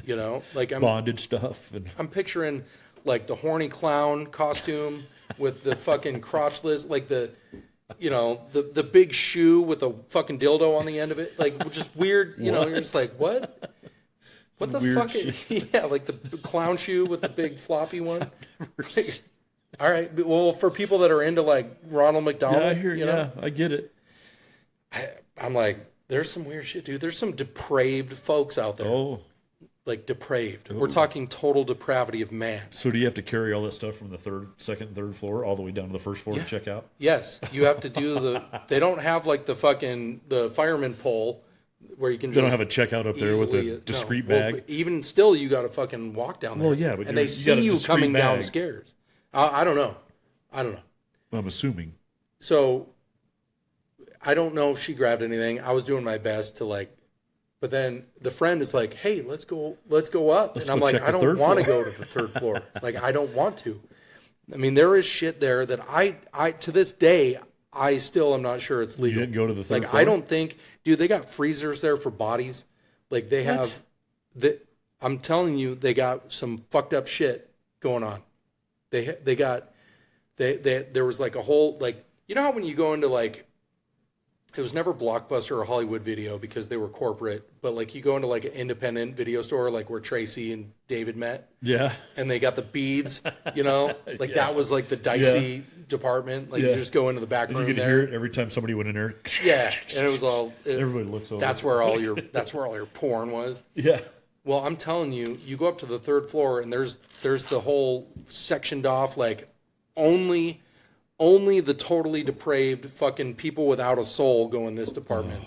You know, like bondage stuff. I'm picturing like the horny clown costume with the fucking crotchless, like the big shoe with a fucking dildo on the end of it, like just weird. You know, you're just like, what? What the fuck? Yeah, like the clown shoe with the big floppy one. All right. Well, for people that are into like Ronald McDonald, Yeah, I hear. you know, I get it. I'm like, there's some weird shit, dude. There's some depraved folks out there. Oh, Like depraved. We're talking total depravity of man. so do you have to carry all that stuff from the second, third floor all the way down to the first floor to check out? Yes, you have to do the. They don't have like the fireman pole where you can. They don't have a checkout up there with a discreet bag. Well, even still, you got to fucking walk down there. Well, yeah, but and they you see got a you discreet coming bag. downstairs. I don't know. I'm assuming. So I don't know if she grabbed anything. I was doing my best to like, but then the friend is like, "Hey, let's go up," and I'm go like, check "I the don't third want to floor." go to the third floor. Like, I don't want to." I mean, there is shit there that I to this day I still am not sure it's legal. You didn't go to the third Like, floor? I don't think, dude. They got freezers there for bodies. Like they have, I'm telling you, they got some fucked up shit going on. They got. There was like a whole, like, you know how when you go into like, it was never Blockbuster or Hollywood Video because they were corporate, but like you go into like an independent video store, like where Tracy and David met, Yeah. and they got the beads, you know, like Yeah. that was like the dicey department. Like you Yeah. just go into the back And room you could there. hear it every time somebody went in there. Yeah, and it was all. Everybody looks over. That's where all your porn was. Yeah. Well, I'm telling you, you go up to the third floor and there's the whole sectioned off like only the totally depraved fucking people without a soul go in this department,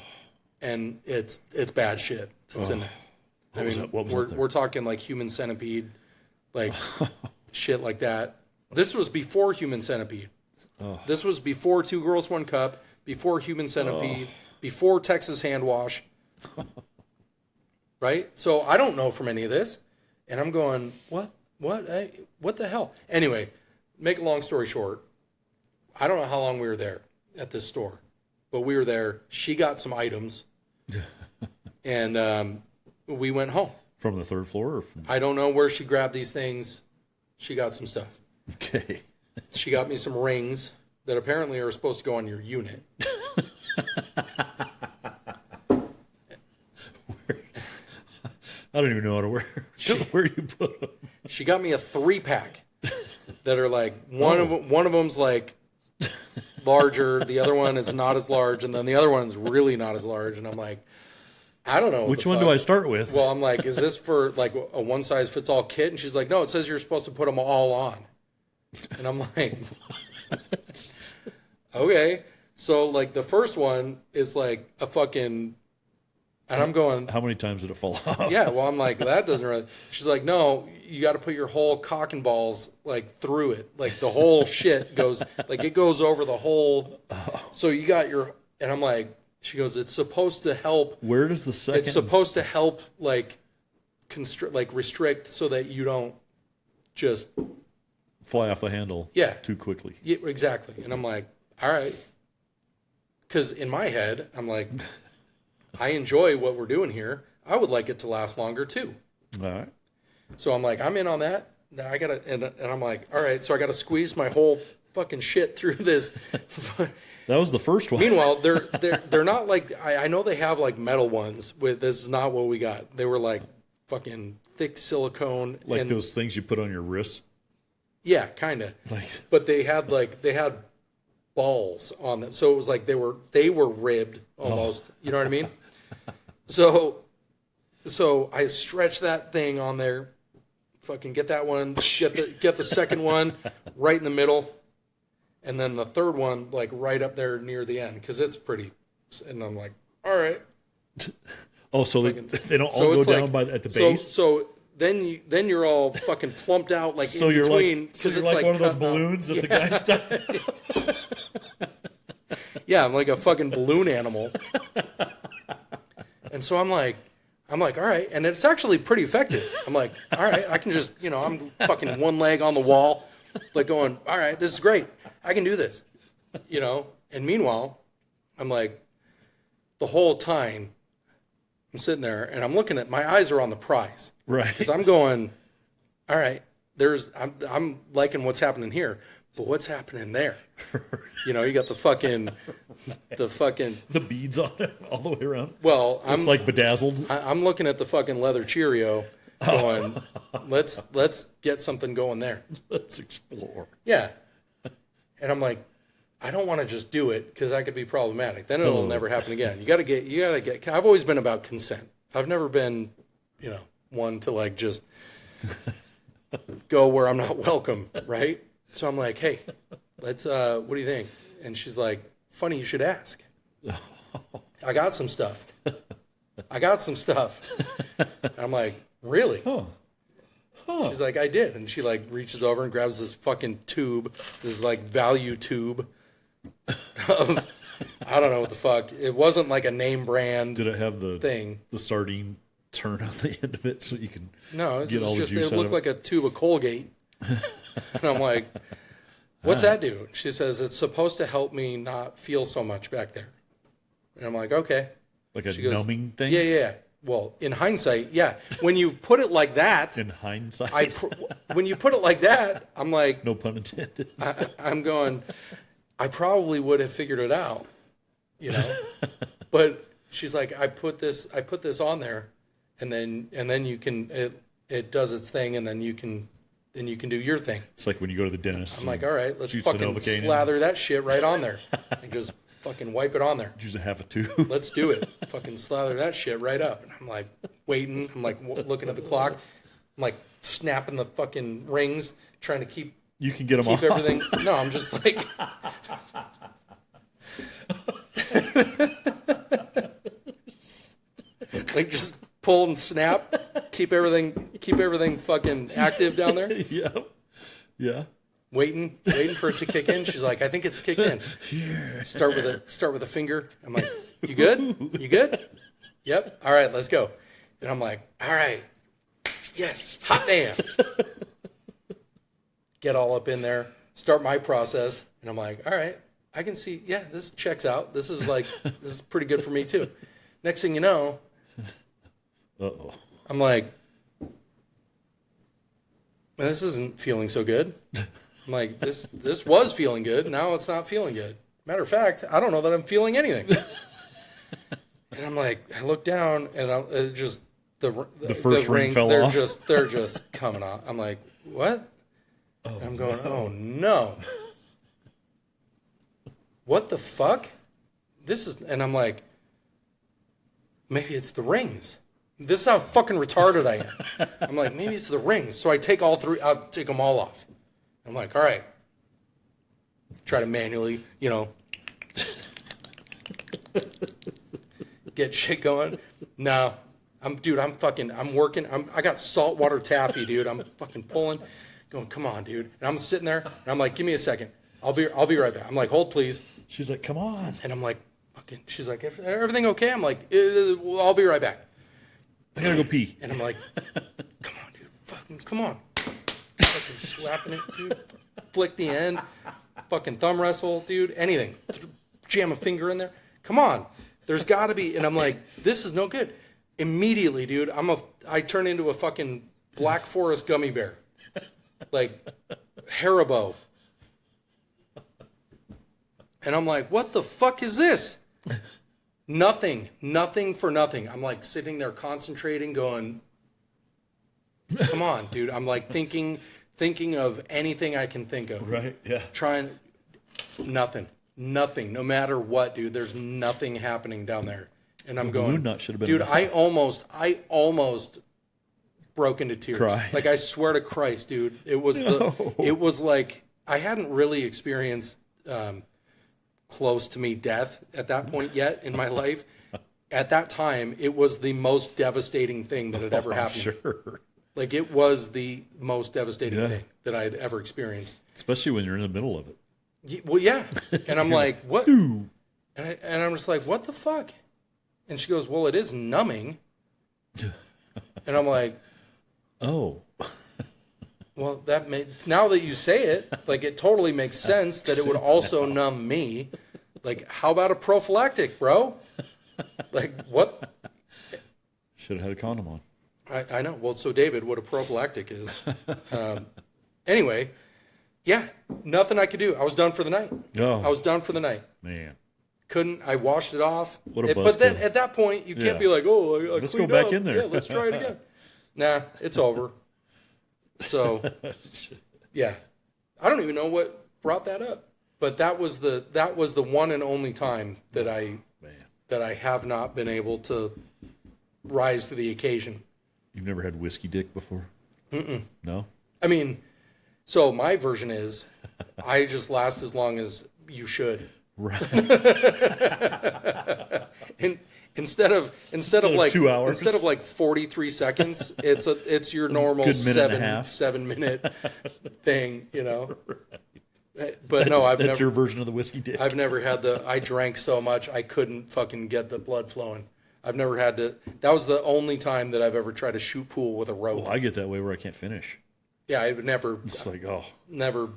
and it's bad shit. It's in there. I mean, What was up there? we're talking like Human Centipede, like shit like that. This was before Human Centipede. This was before Two Girls, One Cup, before Human Centipede, before Texas Hand Wash. Right? So I don't know from any of this. And I'm going, what the hell? Anyway, make a long story short, I don't know how long we were there at this store, but we were there. She got some items, and we went home. From the third floor? Or from... I don't know where she grabbed these things. She got some stuff. Okay. She got me some rings that apparently are supposed to go on your unit. I don't even know how to wear. Where you put them? She got me a 3-pack that are like one of them's like larger, the other one is not as large, and then the other one's really not as large. And I'm like, I don't know. Which one do I start with? Well, I'm like, is this for like a one size fits all kit? And she's like, no, it says you're supposed to put them all on. And I'm like, okay. So like the first one is like a fucking. And I'm going, how many times did it fall off? yeah, well, I'm like, that doesn't really. She's like, no, you got to put your whole cock and balls like through it. Like the whole shit goes, like it goes over the whole. So you got your, and I'm like, she goes, it's supposed to help. Where does the second? It's supposed to help like restrict so that you don't just fly off the handle. Yeah. Too quickly. Yeah, exactly. And I'm like, all right. Because in my head, I'm like, I enjoy what we're doing here. I would like it to last longer too. All right. So I'm like, I'm in on that. Now I gotta, and I'm like, all right. So I gotta squeeze my whole fucking shit through this. That was the first one. Meanwhile, they're not like I know they have like metal ones. With this is not what we got. They were like fucking thick silicone, like and, those things you put on your wrists. yeah, kind of. Like, But they had balls on them, so it was like they were ribbed almost. You know what I mean? So I stretch that thing on there, fucking get that one, get the second one right in the middle, and then the third one like right up there near the end because it's pretty. And I'm like, all right. oh, so they don't all So go it's down like, at the base. So then you're all fucking plumped out like So in you're between. like, so it's you're like one of those cutting out. balloons that the guy's died. Yeah, I'm like a fucking balloon animal. And so I'm like, all right. And it's actually pretty effective. I'm like, all right, I can just, I'm fucking one leg on the wall, like going, all right, this is great. I can do this, And meanwhile, I'm like, the whole time I'm sitting there and I'm looking at, my eyes are on the prize. Right. Because I'm going, all right, I'm liking what's happening here. But what's happening there? You got the beads on it all the way around. Well, It's like bedazzled. I'm looking at the fucking leather Cheerio, going, let's get something going there. Let's explore. Yeah. And I'm like, I don't want to just do it because that could be problematic. Then it'll never happen again. You gotta get, I've always been about consent. I've never been, one to like just go where I'm not welcome. Right. So I'm like, hey, let's, what do you think? And she's like, funny you should ask. I got some stuff. And I'm like, really? She's like, I did. And she like reaches over and grabs this fucking tube, this like value tube of, I don't know what the fuck. It wasn't like a name brand. Did it have the thing? The sardine turn on the end of it so you can get all the juice? It looked like a tube of Colgate. And I'm like, what's that do? She says, it's supposed to help me not feel so much back there. And I'm like, okay. Like a numbing thing? Yeah. Well, in hindsight, yeah. When you put it like that. In hindsight? When you put it like that, I'm like. No pun intended. I'm going, I probably would have figured it out, But she's like, I put this on there, and then you can, it does its thing, and then you can do your thing. It's like when you go to the dentist. I'm like, all right, let's fucking slather that shit right on there and just fucking wipe it on there. Use a half a tube. Let's do it. Fucking slather that shit right up. And I'm like waiting. I'm like looking at the clock. I'm like snapping the fucking rings, trying to keep. You can get them off. Everything. No, I'm just like. Like just pull and snap, keep everything fucking active down there. Yeah. Waiting for it to kick in. She's like, I think it's kicked in. Start with a finger. I'm like, you good? You good? Yep. All right, let's go. And I'm like, all right, yes, hot damn. Get all up in there, start my process, and I'm like, all right, I can see, yeah, this checks out. This is pretty good for me too. Next thing you know, I'm like, this isn't feeling so good. I'm like, this was feeling good. Now it's not feeling good. Matter of fact, I don't know that I'm feeling anything. And I'm like, I look down and the first ring fell off. They're just coming off. I'm like, what? And I'm going, oh no. What the fuck? And I'm like, maybe it's the rings. This is how fucking retarded I am. I'm like, maybe it's the rings. So I take I'll take them all off. I'm like, all right. Try to manually, get shit going. No. I'm working. I got saltwater taffy, dude. I'm fucking pulling, going, come on, dude. And I'm sitting there and I'm like, give me a second. I'll be right back. I'm like, hold please. She's like, come on. And I'm like, fucking, she's like, everything okay? I'm like, well, I'll be right back. I gotta go pee. And I'm like, come on, dude. Fucking, come on. Fucking slapping it, dude. Flick the end. Fucking thumb wrestle, dude. Anything. Jam a finger in there. Come on. There's got to be. And I'm like, this is no good. Immediately, dude, I turn into a fucking Black Forest gummy bear. Like, Haribo. And I'm like, what the fuck is this? Nothing for nothing. I'm like sitting there concentrating, going, come on, dude. I'm like thinking of anything I can think of. Right, yeah. Nothing. No matter what, dude, there's nothing happening down there. And I'm going, nut should have been dude, enough. I almost broke into tears. Cry. Like, I swear to Christ, dude. It was like, I hadn't really experienced close to me death at that point yet in my life. At that time, it was the most devastating thing that had ever happened. Sure. Like, it was the most devastating thing that I had ever experienced. Especially when you're in the middle of it. Well, yeah. And I'm like, what? And I'm just like, what the fuck? And she goes, well, it is numbing. And I'm like, oh. Well, now that you say it, like, it totally makes sense that it would also numb me. Like, how about a prophylactic, bro? Like, what? Should have had a condom on. I know. Well, so David, what a prophylactic is. Anyway, yeah, nothing I could do. I was done for the night. Oh. I was done for the night. Man. I washed it off. What a But then at that point, you can't be like, oh, I let's cleaned go back up. in there. Yeah, let's try it again. Nah, it's over. So, yeah. I don't even know what brought that up. But that was the one and only time that I have not been able to rise to the occasion. You've never had whiskey dick before? Mm-mm. No? I mean, so my version is I just last as long as you should. Right. And instead of like 2 hours. instead of like 43 seconds, it's your normal Good minute and a half. 7 minute thing, you know. But no, That's your version of the whiskey dick. I've never had I drank so much I couldn't fucking get the blood flowing. I've never had to. That was the only time that I've ever tried to shoot pool with a rope. Well, I get that way where I can't finish. Yeah, I've never. It's like, oh. Never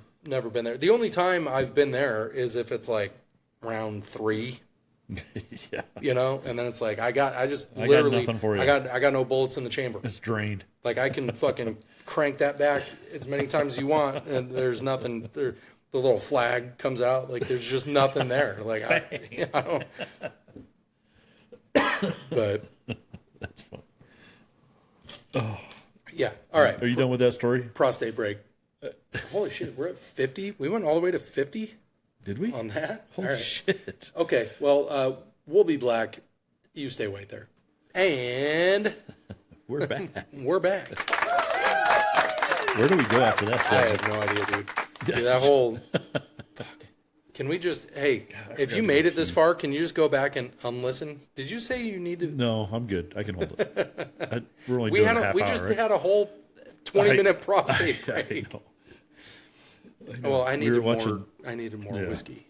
been there. The only time I've been there is if it's like round 3. Yeah. You know, and then it's like I got nothing for you. I got no bullets in the chamber. It's drained. Like I can fucking crank that back as many times as you want, and there's nothing there. The little flag comes out, like there's just nothing there. Like I don't. But That's fun. yeah, all right. Are you done with that story? Prostate break. Holy shit, we're at 50. We went all the way to 50 Did we? on that. Holy All right. shit. Okay, well, we'll be black. You stay right there, and We're back. we're back. Where do we go after that I segment? have no idea, dude. Dude, that whole. Fuck. Can we just? Hey, if you made it this far, can you just go back and unlisten? Did you say you need to? No, I'm good. I can hold it. We're only We doing had a half we hour, just right? had a whole 20-minute prostate I break. know. Well, I We needed were watching- more. I needed more Yeah. whiskey.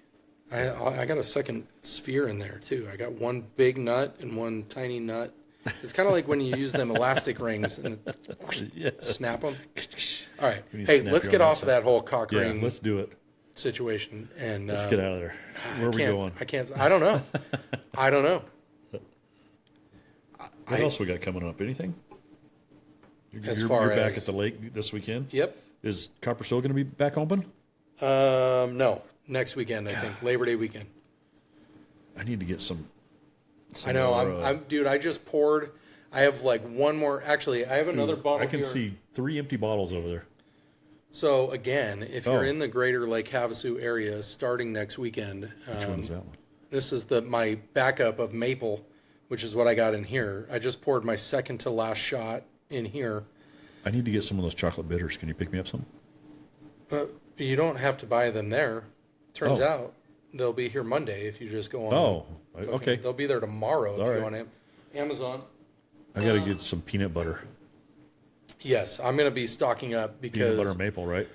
I got a second sphere in there too. I got one big nut and one tiny nut. It's kind of like when you use them elastic rings and Yes. snap them. All right. When you Hey, snap let's your get own off of stuff. that whole cock Yeah, ring let's do it. situation. And Let's get out of there. Where are we going? I can't. I don't know. I don't know. What else we got coming up? Anything? As You're far back as- at the lake this weekend? Yep. Is Copper still going to be back open? No. Next weekend, I think. Labor Day weekend. I need to get some. I know. more, I'm dude. I just poured. I have like one more. Actually, I have another bottle I can here. see 3 empty bottles over there. So again, if you're Oh. in the greater Lake Havasu area, starting next weekend, Which one is that one? this is my backup of maple, which is what I got in here. I just poured my second to last shot in here. I need to get some of those chocolate bitters. Can you pick me up some? You don't have to buy them there. Turns Oh. out they'll be here Monday if you just go on. Oh, okay. They'll be there tomorrow if All you right. go on Amazon. I got to get some peanut butter. Yes, I'm going to be stocking up Peanut butter because and maple, right?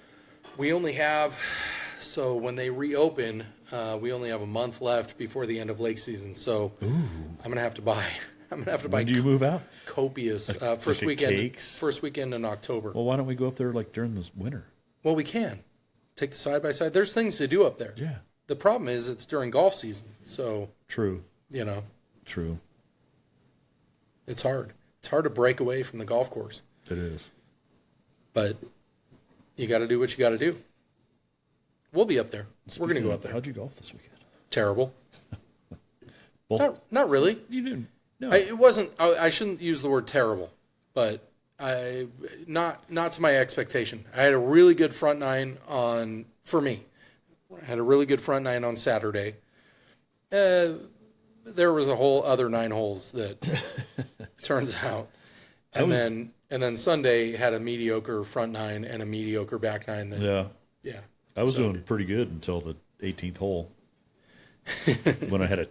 we only have. So when they reopen, we only have a month left before the end of lake season. So I'm going to have to buy. I'm going to have to buy When do you move out? copious first like a weekend. cakes? First weekend in October. Well, why don't we go up there like during this winter? Well, we can take the side by side. There's things to do up there. Yeah. The problem is it's during golf season, so True. True. It's hard. It's hard to break away from the golf course, It is. but you got to do what you got to do. We'll be up there. We're going to go up there. How'd you golf this weekend? Terrible. Both. Not really. You didn't. No. It wasn't. I shouldn't use the word terrible, but not to my expectation. I had a really good front nine for me. I had a really good front nine on Saturday. There was a whole other 9 holes that turns out, and then Sunday had a mediocre front nine and a mediocre back nine. Yeah. I was doing pretty good until the 18th hole when I had a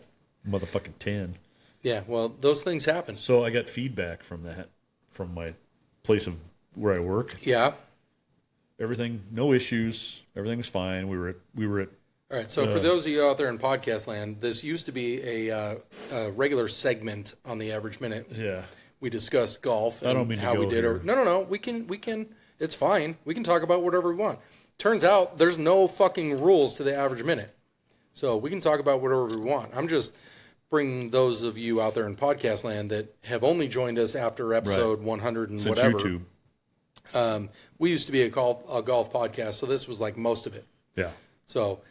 motherfucking 10. Yeah, well, those things happen. So I got feedback from my place of where I work. Yeah. Everything, no issues. Everything was fine. We were at. All right. So for those of you out there in podcast land, this used to be a regular segment on the Average Minute. Yeah. We discussed golf and I don't mean to how we go did. here. No. We can. It's fine. We can talk about whatever we want. Turns out there's no fucking rules to the Average Minute, so we can talk about whatever we want. I'm just bringing those of you out there in podcast land that have only joined us after episode 100 and Since whatever. YouTube. We used to be a golf podcast, so this was like most of it. Yeah. So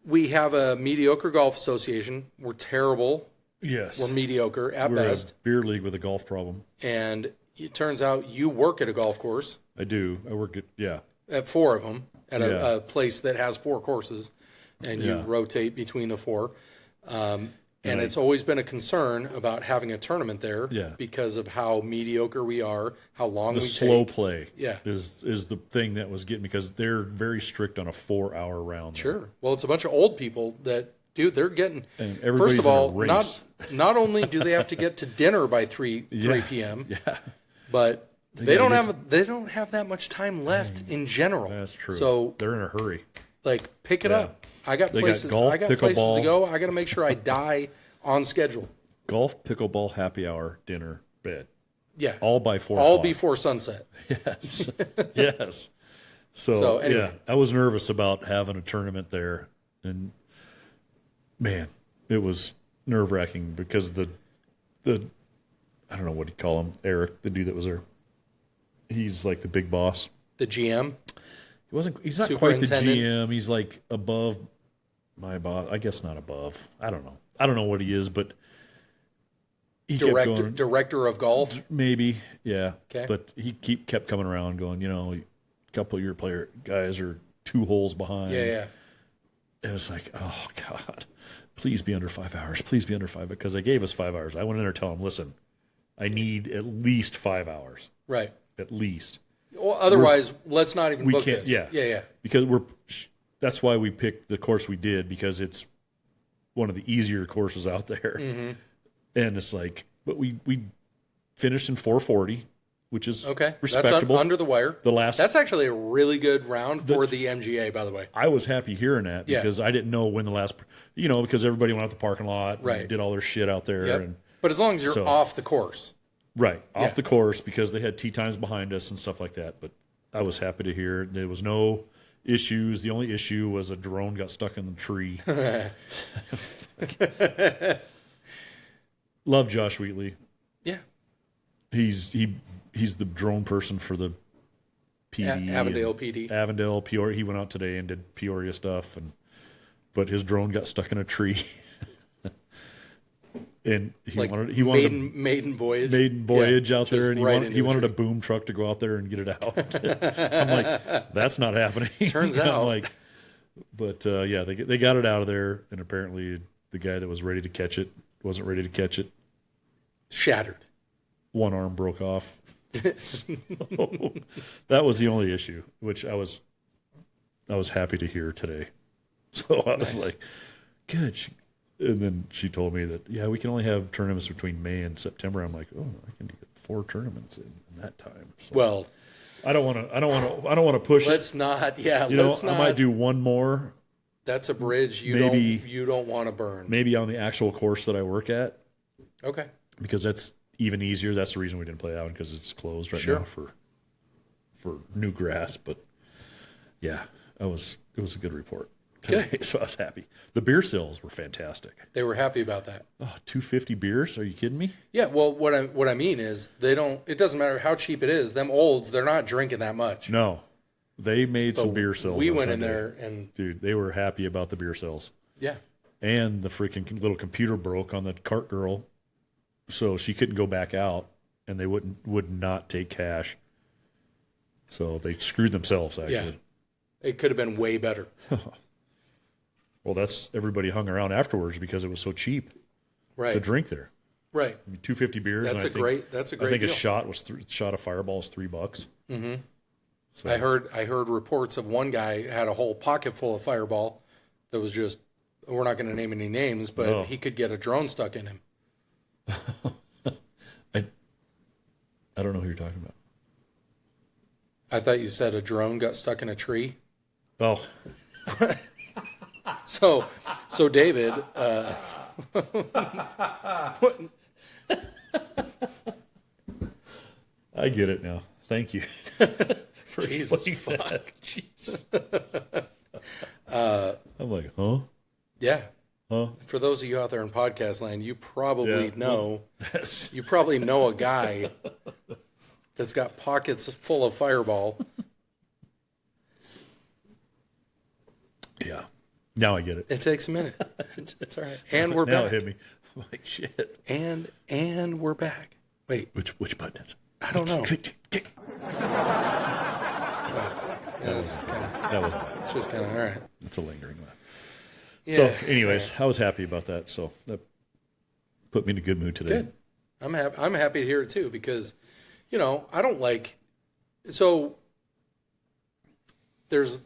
we have a mediocre golf association. We're terrible. Yes. We're mediocre at We're best. a beer league with a golf problem. And it turns out you work at a golf course. I do. I work At 4 of them, at Yeah. a place that has 4 courses, and you Yeah. rotate between the 4. And it's always been a concern about having a tournament there Yeah. because of how mediocre we are, how long the we slow take. play Yeah. is the thing that was getting, because they're very strict on a 4-hour round. there. Sure. Well, it's a bunch of old people that, dude, they're getting. And everybody's first of all, in a race. not only do they have to get to dinner by 3 p.m., but they don't have that much time left in general. That's true. So they're in a hurry. like, pick it Yeah. up. I got They got places. golf, I got places to pickleball. go. I got to make sure I die on schedule. Golf, pickleball, happy hour, dinner, bed. Yeah. All by 4 All o'clock. before sunset. Yes. Yes. So anyway. yeah, I was nervous about having a tournament there, and man, it was nerve wracking because the I don't know what you call him, Eric, the dude that was there. He's like the big boss. The GM. He's not quite the Superintendent. GM. He's like above my boss. I guess not above. I don't know what he is, but he kept going. Director of golf. Maybe, yeah. Okay. But he kept coming around, going, a couple of your guys are 2 holes behind. Yeah. And it's like, oh God, please be under 5 hours. Please be under 5, because they gave us 5 hours. I went in there telling them, listen, I need at least 5 hours, Right. at least. Well, otherwise, let's not even book can't. this. Yeah. Yeah. Because that's why we picked the course we did, because it's one of the easier courses out there. Mm-hmm. And it's like, but we finished in 440, which is Okay. respectable. That's under the wire. That's actually a really good round for the MGA, by the way. I was happy hearing that, Yeah. because I didn't know when the last, because everybody went out the parking lot, Right. and did all their shit out there, Yep. and But as long as you're So- off the course. right Yeah. off the course, because they had tee times behind us and stuff like that. But I was happy to hear there was no issues. The only issue was a drone got stuck in the tree. Love Josh Wheatley. Yeah. He's the drone person for the PD. Avondale and PD. Avondale, Peoria. He went out today and did Peoria stuff, but his drone got stuck in a tree. And he wanted maiden voyage. maiden voyage out there, just and he wanted a tree. boom truck to go out there and get it out. I'm like, that's not happening. Turns I'm out. like, but yeah, they got it out of there, and apparently the guy that was ready to catch it wasn't ready to catch it. Shattered. One arm broke off. That was the only issue, which I was happy to hear today. So I was like, good. And then she told me that, yeah, we can only have tournaments between May and September. I'm like, oh, I can get 4 tournaments in that time. So Well, I don't want to push it. let's not. Yeah, I might do one more, That's a bridge you don't want to burn. maybe on the actual course that I work at, Okay. because that's even easier. That's the reason we didn't play that one, because it's closed right Sure. now for new grass. But yeah, it was a good report today, so I was happy. The beer sales were fantastic. They were happy about that. Oh, 250 beers? Are you kidding me? Yeah, well, what I mean is it doesn't matter how cheap it is. Them olds, they're not drinking that much. No, they made some beer sales. We on went in Sunday. there and Dude, they were happy about the beer sales. yeah. And the freaking little computer broke on the cart girl, so she couldn't go back out, and they would not take cash. So they screwed themselves, actually. Yeah. It could have been way better. Well, that's everybody hung around afterwards because it was so cheap to Right. drink there. Right. I mean, 250 beers. That's and a great I think deal. a shot of Fireball is $3. Mm-hmm. So, I heard reports of one guy had a whole pocket full of Fireball that was just, we're not going to name any names, but Oh. he could get a drone stuck in him. I don't know who you're talking about. I thought you said a drone got stuck in a tree. Oh, So David, I get it now. Thank you for Jesus explaining that. fuck, jeez. I'm like, huh? Yeah. Huh? For those of you out there in podcast land, you probably Yeah. know That's, you probably know a guy that's got pockets full of Fireball. yeah. Now I get it. It takes a minute. It's all right. And we're now back. it hit me. I'm like, shit. And we're back. Wait, Which button is it? I don't know. That wasn't bad. It's just kind of all right. It's a lingering laugh. Yeah. So, anyways, I was happy about that. So that put me in a good mood today. Good. I'm happy to hear it too because, I don't like. So there's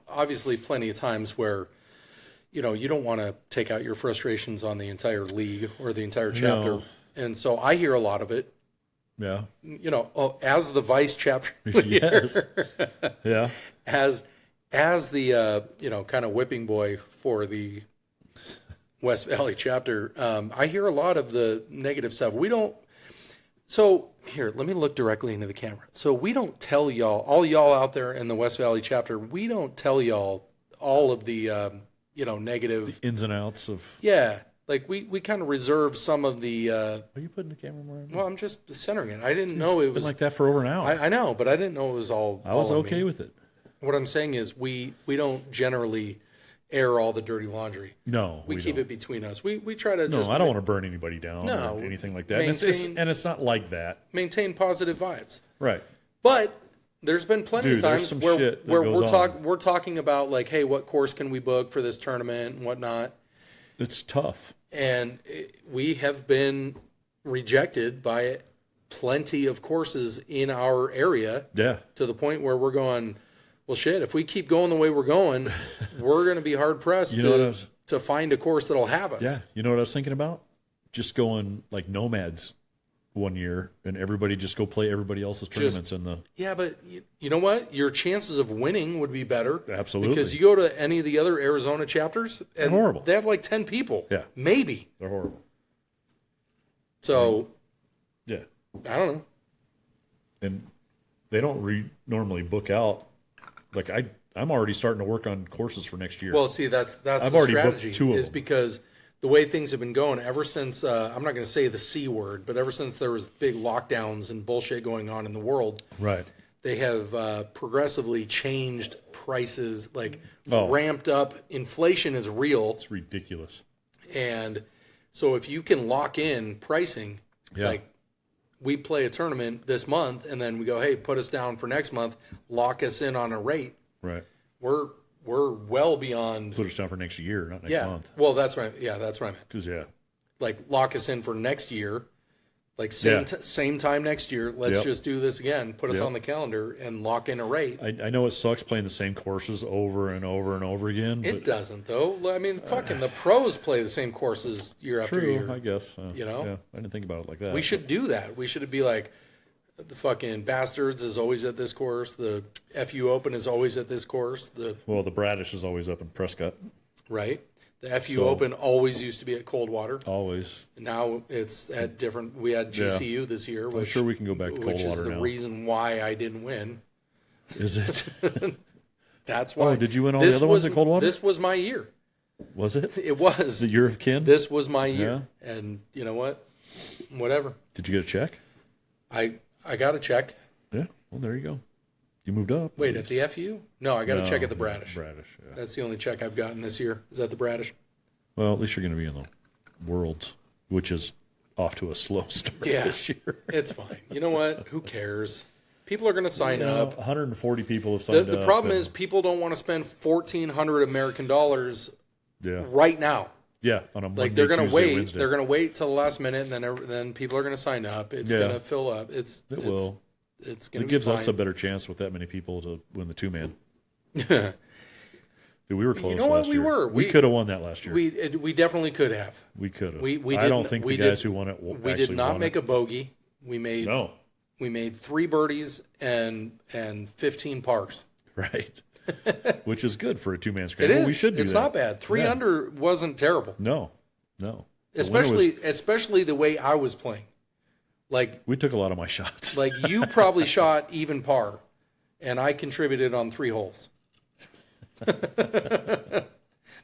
obviously plenty of times where, you don't want to take out your frustrations on the entire league or the entire chapter, No. and so I hear a lot of it. Yeah. As the vice chapter leader, Yes. Yeah. as the kind of whipping boy for the West Valley chapter, I hear a lot of the negative stuff. So here, let me look directly into the camera. So we don't tell y'all, all y'all out there in the West Valley chapter, we don't tell y'all all of the negative Ins and outs of. Yeah, like we kind of reserve some of the. Are you putting the camera more? Well, I'm just centering it. I didn't know it was like that for over an hour. I know, but I didn't know it was all. I was all on okay me. with it. What I'm saying is we don't generally air all the dirty laundry. No, we keep it between us. We try to. No, just I don't want to burn anybody down or anything like that. And it's not like that. Maintain positive vibes. Right. But there's been plenty of times where we're talking about like, hey, what course can we book for this tournament and whatnot. It's tough. And we have been rejected by plenty of courses in our area. Yeah. To the point where we're going, well, shit, if we keep going the way we're going, we're going to be hard pressed to find a course that'll have us. Yeah. You know what I was thinking about? Just going like nomads one year and everybody just go play everybody else's tournaments in the. Yeah, but you know what? Your chances of winning would be better. Absolutely. Because you go to any of the other Arizona chapters and they're horrible. They have like 10 people. Yeah. Maybe. They're horrible. So. Yeah. I don't know. And they don't normally book out. Like I'm already starting to work on courses for next year. Well, see, that's I've the already strategy booked 2 of is them. because the way things have been going ever since, I'm not going to say the C word, but ever since there was big lockdowns and bullshit going on in the world, right? They have progressively changed prices, like ramped up. Inflation is real. It's ridiculous. And so if you can lock in pricing, like we play a tournament this month and then we go, hey, put us down for next month, lock us in on a rate. Right. We're well beyond. Put us down for next year, not next month. Well, that's right. Yeah, that's what I meant. Because like lock us in for next year, like same time next year. Let's just do this again. Put us on the calendar and lock in a rate. I know it sucks playing the same courses over and over and over again. It doesn't though. I mean, fucking the pros play the same courses year after year. True, I guess. Yeah, I didn't think about it like that. We should do that. We should be like, the fucking Bastards is always at this course. The FU Open is always at this course. The Bradish is always up in Prescott. Right. The FU Open always used to be at Coldwater. Always. Now it's at different. We had GCU this year. I'm sure we can go back to Coldwater now. Which is the reason why I didn't win. Is it? That's why. Oh, did you win all the other ones at Coldwater? This was my year. Was it? It was. The year of kin? This was my year. Yeah. And you know what? Whatever. Did you get a check? I got a check. Yeah. Well, there you go. You moved up. Wait, at the FU? No, I got a check at the Bradish. Bradish, yeah. That's the only check I've gotten this year. Is at the Bradish. Well, at least you're going to be in the Worlds, which is off to a slow start this year. It's fine. You know what? Who cares? People are going to sign up. 140 people have signed up. The problem is people don't want to spend $1,400 American dollars right now. Yeah, on a Monday, like they're going to wait. Wednesday. They're going to wait till the last minute, and then people are going to sign up. It's going to fill up. It will. It's going to. It gives us a better chance with that many people to win the 2-man. Dude, we were close. You know what? We were. We could have won that last year. We definitely could have. We could have. I don't think the guys who won it. We did not make a bogey. We made 3 birdies and 15 pars. Right. Which is good for a 2-man scramble. It is. We should do it's that. not bad. 3 under wasn't terrible. No. Especially the way I was playing. Like we took a lot of my shots. Like you probably shot even par, and I contributed on 3 holes.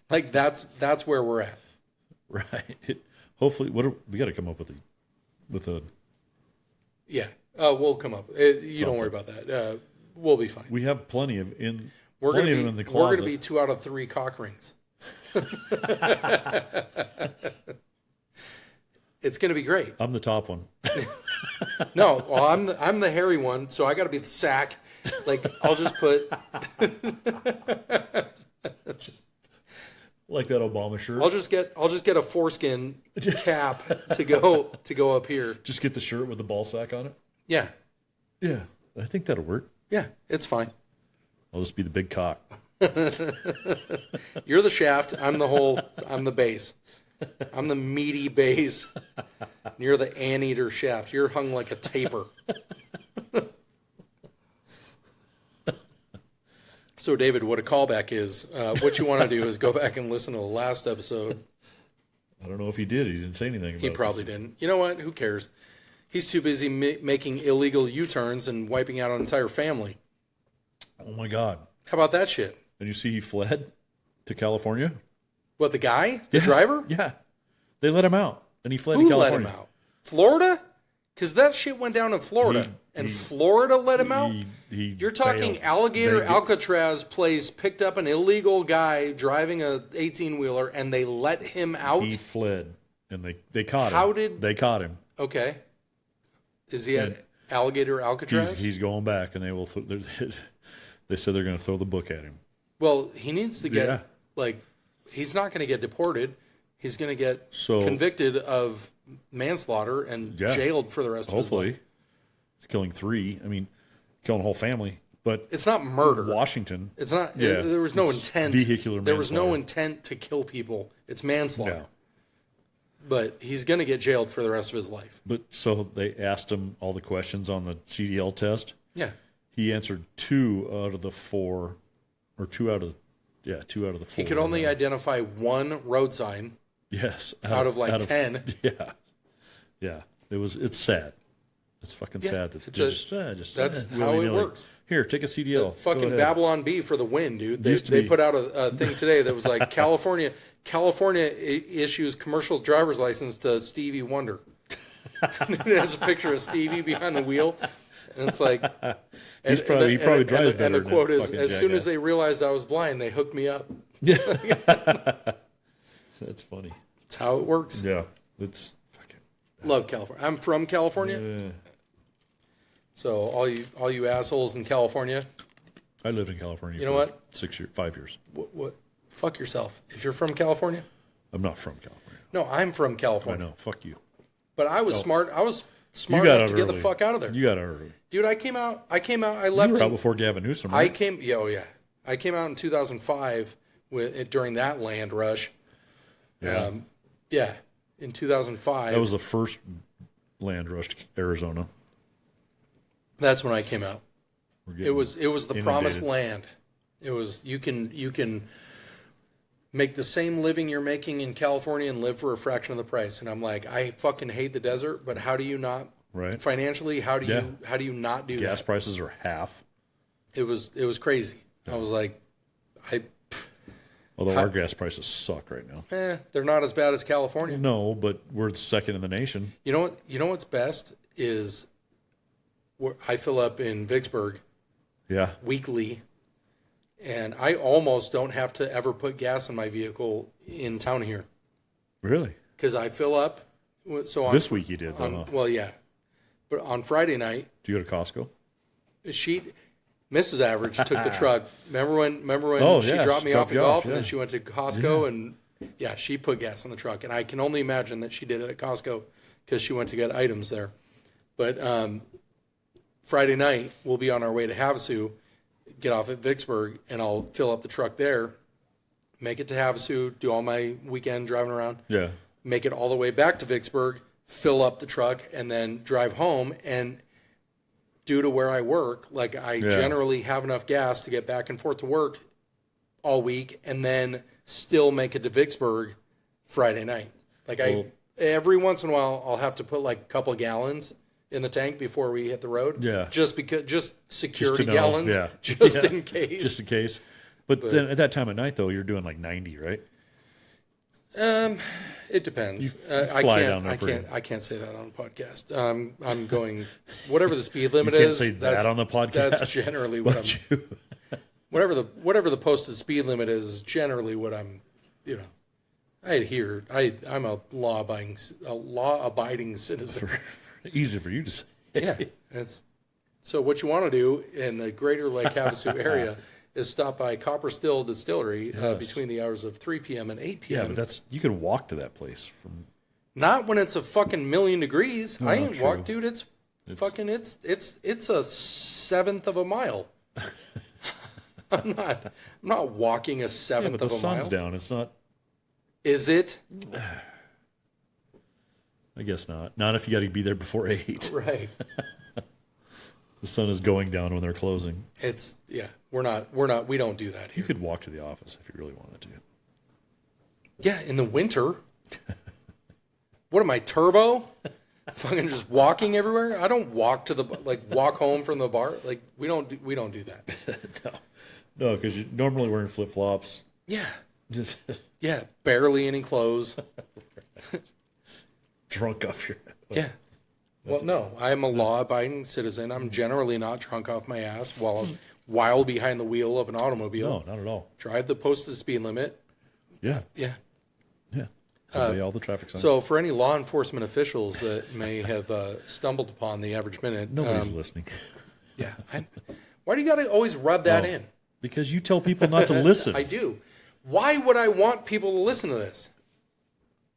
Like that's where we're at. Right. Hopefully, we got to come up with a. Yeah. We'll come up. You don't worry about that. We'll be fine. We have plenty of in. We're going to be in the closet. We're going to be 2 out of 3 cock rings. It's going to be great. I'm the top one. No, well, I'm the hairy one, so I got to be the sack. Like, I'll just put. Like that Obama shirt. I'll just get a foreskin cap to go up here. Just get the shirt with the ball sack on it. Yeah, Yeah, I think that'll work. yeah, it's fine. I'll just be the big cock. You're the shaft. I'm the base. I'm the meaty base. You're the anteater shaft. You're hung like a taper. So, David, what a callback is, what you want to do is go back and listen to the last episode. I don't know if he did. He didn't say anything about it. He probably didn't. You know what? Who cares? He's too busy making illegal U-turns and wiping out an entire family. Oh, my God. How about that shit? And you see he fled to California? What, the guy? The driver? Yeah. They let him out, and he fled Who to California. let him out? Florida? Because that shit went down in Florida. Florida let him out? You're talking bailed. Alligator Alcatraz place picked up an illegal guy driving a 18-wheeler, and they let him out? He fled, and they caught him. They caught him. Okay. Is he at Alligator Alcatraz? He's going back, and they will. They said they're going to throw the book at him. Well, he needs to get, he's not going to get deported. He's going to get convicted of manslaughter and jailed for the rest of his life. Hopefully. He's killing 3. I mean, killing a whole family. But it's not murder. Washington. It's not. Yeah, there was no intent. Vehicular manslaughter. There was no intent to kill people. It's manslaughter. Yeah. But he's going to get jailed for the rest of his life. But so they asked him all the questions on the CDL test. Yeah. He answered 2 out of the 4, or 2 out of the 4. He could only identify one road sign. Yes. Out of 10. Yeah. Yeah. It's sad. It's fucking sad that that's how it works. Here, take a CDL. Fucking Babylon Bee for the win, dude. They put out a thing today that was like California issues commercial driver's license to Stevie Wonder. It has a picture of Stevie behind the wheel, and it's like he probably drives better. And the quote is, as soon as they realized I was blind, they hooked me up. That's funny. That's how it works. Yeah, it's fucking. Love California. I'm from California. So all you assholes in California. I lived in California. You know what? 5 years. What? Fuck yourself. If you're from California. I'm not from California. No, I'm from California. I know. Fuck you. But I was smart. I was smart enough to get the fuck out of there. You got out early. Dude, I came out. I left. You were out before Gavin Newsom, right? I came out in 2005 during that land rush. Yeah. In 2005. That was the first land rush to Arizona. That's when I came out. It was the inundated. promised land. It was you can make the same living you're making in California and live for a fraction of the price. And I'm like, I fucking hate the desert, but how do you not financially? How do you not do that? Gas prices are half. It was crazy. I was like, Although our gas prices suck right now. They're not as bad as California. No, but we're second in the nation. You know what? You know what's best is I fill up in Vicksburg weekly, and I almost don't have to ever put gas in my vehicle in town here. Really? Because I fill up. So this week you did, though. Well, yeah. But on Friday night. Do you go to Costco? Mrs. Average took the truck. Remember when she dropped me off at golf and then she went to Costco and she put gas in the truck. And I can only imagine that she did it at Costco because she went to get items there. But Friday night, we'll be on our way to Havasu, get off at Vicksburg, and I'll fill up the truck there, make it to Havasu, do all my weekend driving around, make it all the way back to Vicksburg, fill up the truck, and then drive home. And due to where I work, like I generally have enough gas to get back and forth to work all week, and then still make it to Vicksburg Friday night. Like every once in a while, I'll have to put like a couple of gallons in the tank before we hit the road. Yeah. Just security gallons. Yeah. In case. Just in case. But then at that time of night, though, you're doing like 90, right? It depends. I can't say that on a podcast. I'm going whatever the speed limit you is. Can't say that on the podcast. That's generally what whatever the posted speed limit is. Generally, what I'm, I adhere. I'm a law-abiding citizen. Easy for you to say. Yeah. So what you want to do in the greater Lake Havasu area is stop by Copper Still Distillery between the hours of 3 p.m. and 8 p.m. Yeah, but you can walk to that place from. Not when it's a fucking million degrees. No, I ain't true. walked, dude. It's fucking it's a seventh of a mile. I'm not walking a seventh but of a the mile. sun's down. It's not. Is it? I guess not. Not if you got to be there before 8. Right. The sun is going down when they're closing. We don't do that here. You could walk to the office if you really wanted to. Yeah, in the winter. What am I, turbo? Fucking just walking everywhere? I don't walk to walk home from the bar. Like we don't do that. No, because you're normally wearing flip flops. Yeah. Just Yeah, barely any clothes. drunk off your. Yeah. Well, no, I'm a law-abiding citizen. I'm generally not drunk off my ass while behind the wheel of an automobile. No, not at all. Drive the posted speed limit. Yeah. Yeah. Yeah. Obey all the traffic signs. So for any law enforcement officials that may have stumbled upon the average minute, nobody's listening. Yeah. Why do you got to always rub that in? Because you tell people not to listen. I do. Why would I want people to listen to this?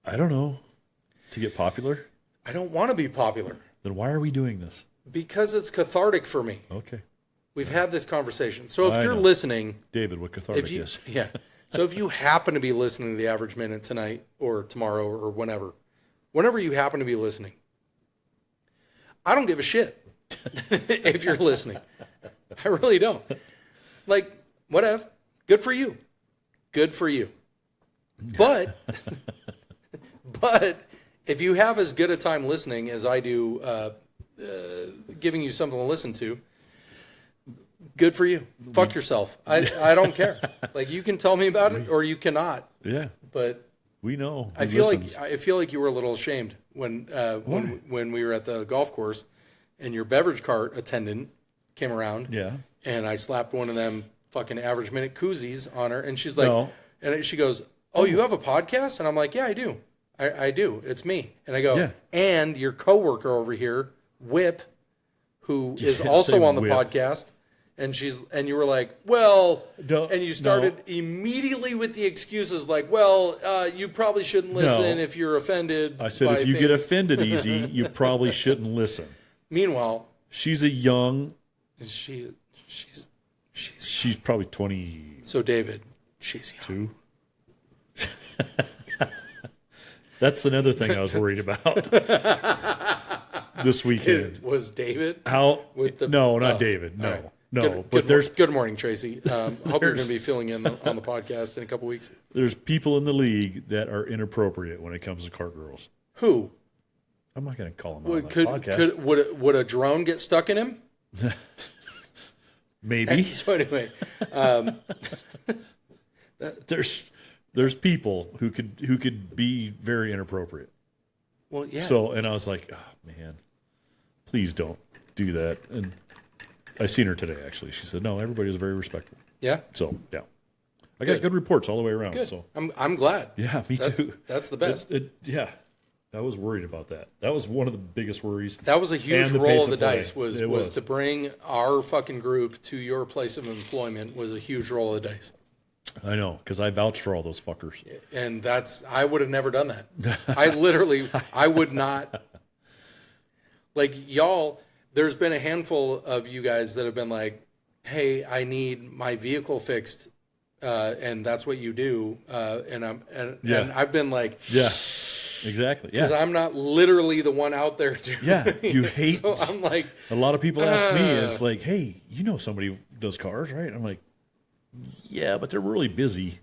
I don't know. To get popular? I don't want to be popular. Then why are we doing this? Because it's cathartic for me. Okay. We've had this conversation. So if I you're know. listening, David, what cathartic is. Yeah. So if you happen to be listening to the average minute tonight or tomorrow or whenever you happen to be listening, I don't give a shit if you're listening. I really don't. Like, whatever. Good for you. Good for you. But if you have as good a time listening as I do, giving you something to listen to, good for you. Fuck yourself. I don't care. Like, you can tell me about it or you cannot. Yeah. But we know. I feel like you were a little ashamed when we were at the golf course and your beverage cart attendant came around. Yeah. And I slapped one of them fucking average minute koozies on her, and she's like, No. and she goes, "Oh, you have a podcast?" And I'm like, "Yeah, I do. I do. It's me." And I go, Yeah. "And your coworker over here, Whip, who is can't also say on the Whip. podcast." And you were like, "Well," No, and you started immediately with the excuses like, "Well, you probably shouldn't listen if you're offended." I said, by if you get things." offended easy, you probably shouldn't listen. Meanwhile, She's a young. she's Probably 22. so David, she's young. That's another thing I was worried about this weekend. Was David? How? With the- no, not oh, David. No, all right. no. Good morning, Tracy. Hope you're going to be filling in on the podcast in a couple weeks. There's people in the league that are inappropriate when it comes to cart girls. Who? I'm not going to call them out on the podcast. Would a drone get stuck in him? Maybe. So anyway, there's people who could be very inappropriate. well, yeah. So, and I was like, oh man, please don't do that. And I seen her today actually. She said, no, everybody is very respectful. Yeah. So yeah, I got good reports all the way around. Good. So I'm glad. yeah, me too. That's the best. Yeah, I was worried about that. That was one of the biggest worries. That was a huge And the roll pace of the of play. dice. Was It was. to bring our fucking group to your place of employment was a huge roll of the dice. I know, because I vouched for all those fuckers. And I would have never done that. I would not. Like, y'all, there's been a handful of you guys that have been like, hey, I need my vehicle fixed, and that's what you do. And I've been like, Yeah, exactly. because Yeah, I'm not literally the one out there doing yeah. You it. hate. So I'm like, A lot of people ask me, it's like, hey, you know somebody who does cars, right? I'm like, yeah, but they're really busy.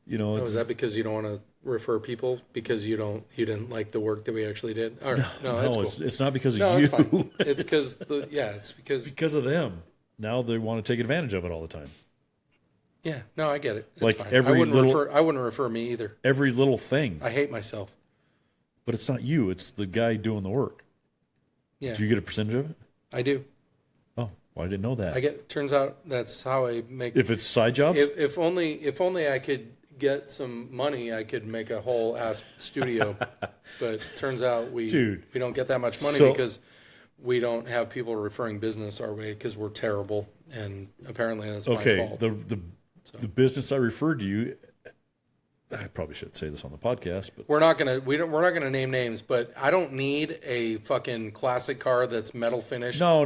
You know, oh, is that because you don't want to refer people because you didn't like the work that we actually did? Or, no, that's cool. it's not because of No, you. it's fine. It's because it's because of them. Now they want to take advantage of it all the time. yeah. No, I get it. It's Like fine. every I wouldn't refer me either. Every little thing. I hate myself. But it's not you. It's the guy doing the work. Yeah, Do you get a percentage of it? I do. Oh, well, I didn't know that. Turns out that's how I make. If it's side jobs? If only I could get some money, I could make a whole ass studio. But turns out we don't get that much money because we don't have people referring business our way because we're terrible, and apparently that's my fault. The business I referred to you, I probably shouldn't say this on the podcast, but we're not gonna name names, but I don't need a fucking classic car that's metal finished. No.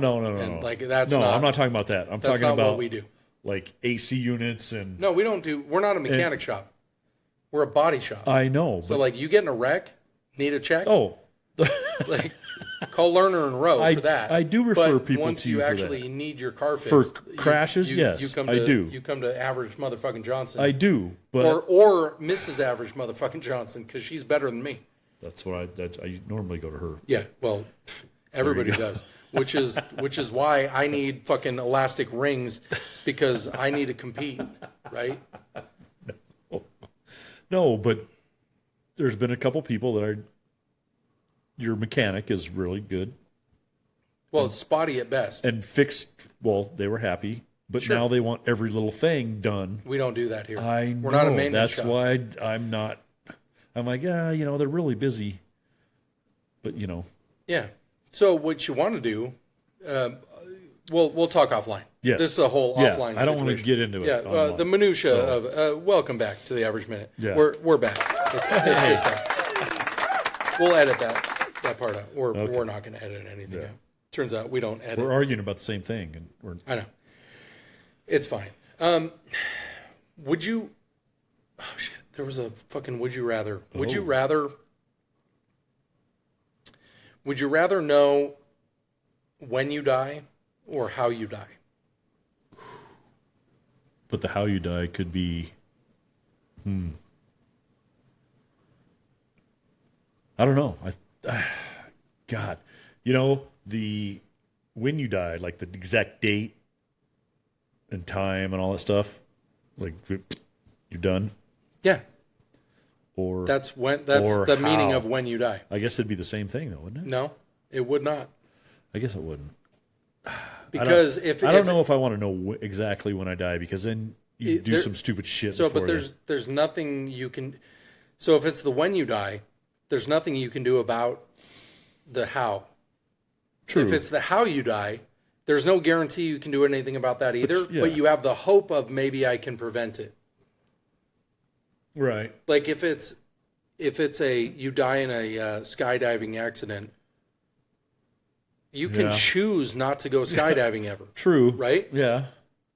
Like that's I'm not talking about that. I'm talking about what we do. Like AC units and no, we don't do. We're not a mechanic shop. We're a body shop. I know. So like, you get in a wreck, need a check. Oh, like call Lerner and Rowe for that. I do refer people once to you you for actually that. need your car For fixed crashes, yes, I do. You come to average motherfucking Johnson. I do, but or Mrs. Average motherfucking Johnson, because she's better than me. That's what I normally go to her. Yeah, well, everybody does. Which is why I need fucking elastic rings, because I need to compete, right? No, but there's been a couple people that your mechanic is really good. Well, it's spotty at best. And fixed, well, they were happy, but now they want every little thing done. We don't do that here. I know. We're not a maintenance That's shop. why I'm not. I'm like, they're really busy. But, Yeah. So what you want to do, we'll talk offline. Yes. This is a whole offline I don't want to situation. get into it. Yeah, the minutia of welcome back to the Average Minute. Yeah. We're back. It's just us. We'll edit that part out. We're not going to edit anything out. Turns out we don't edit. We're arguing about the same thing, and I know. It's fine. Would you? Oh shit! There was a fucking. Would you rather? Would you rather? Would you rather know when you die or how you die? But the how you die could be. I don't know. God, the when you died, like the exact date and time and all that stuff, like you're done. Yeah. Or that's the meaning of when you die. I guess it'd be the same thing, though, wouldn't it? No, it would not. I guess it wouldn't. Because I don't know if I want to know exactly when I die, because then you do some stupid shit. So, but there's nothing you can. So if it's the when you die, there's nothing you can do about the how. True. If it's the how you die, there's no guarantee you can do anything about that either. But you have the hope of maybe I can prevent it. Right. Like if it's you die in a skydiving accident, you can choose not to go skydiving ever. True. Right? Yeah.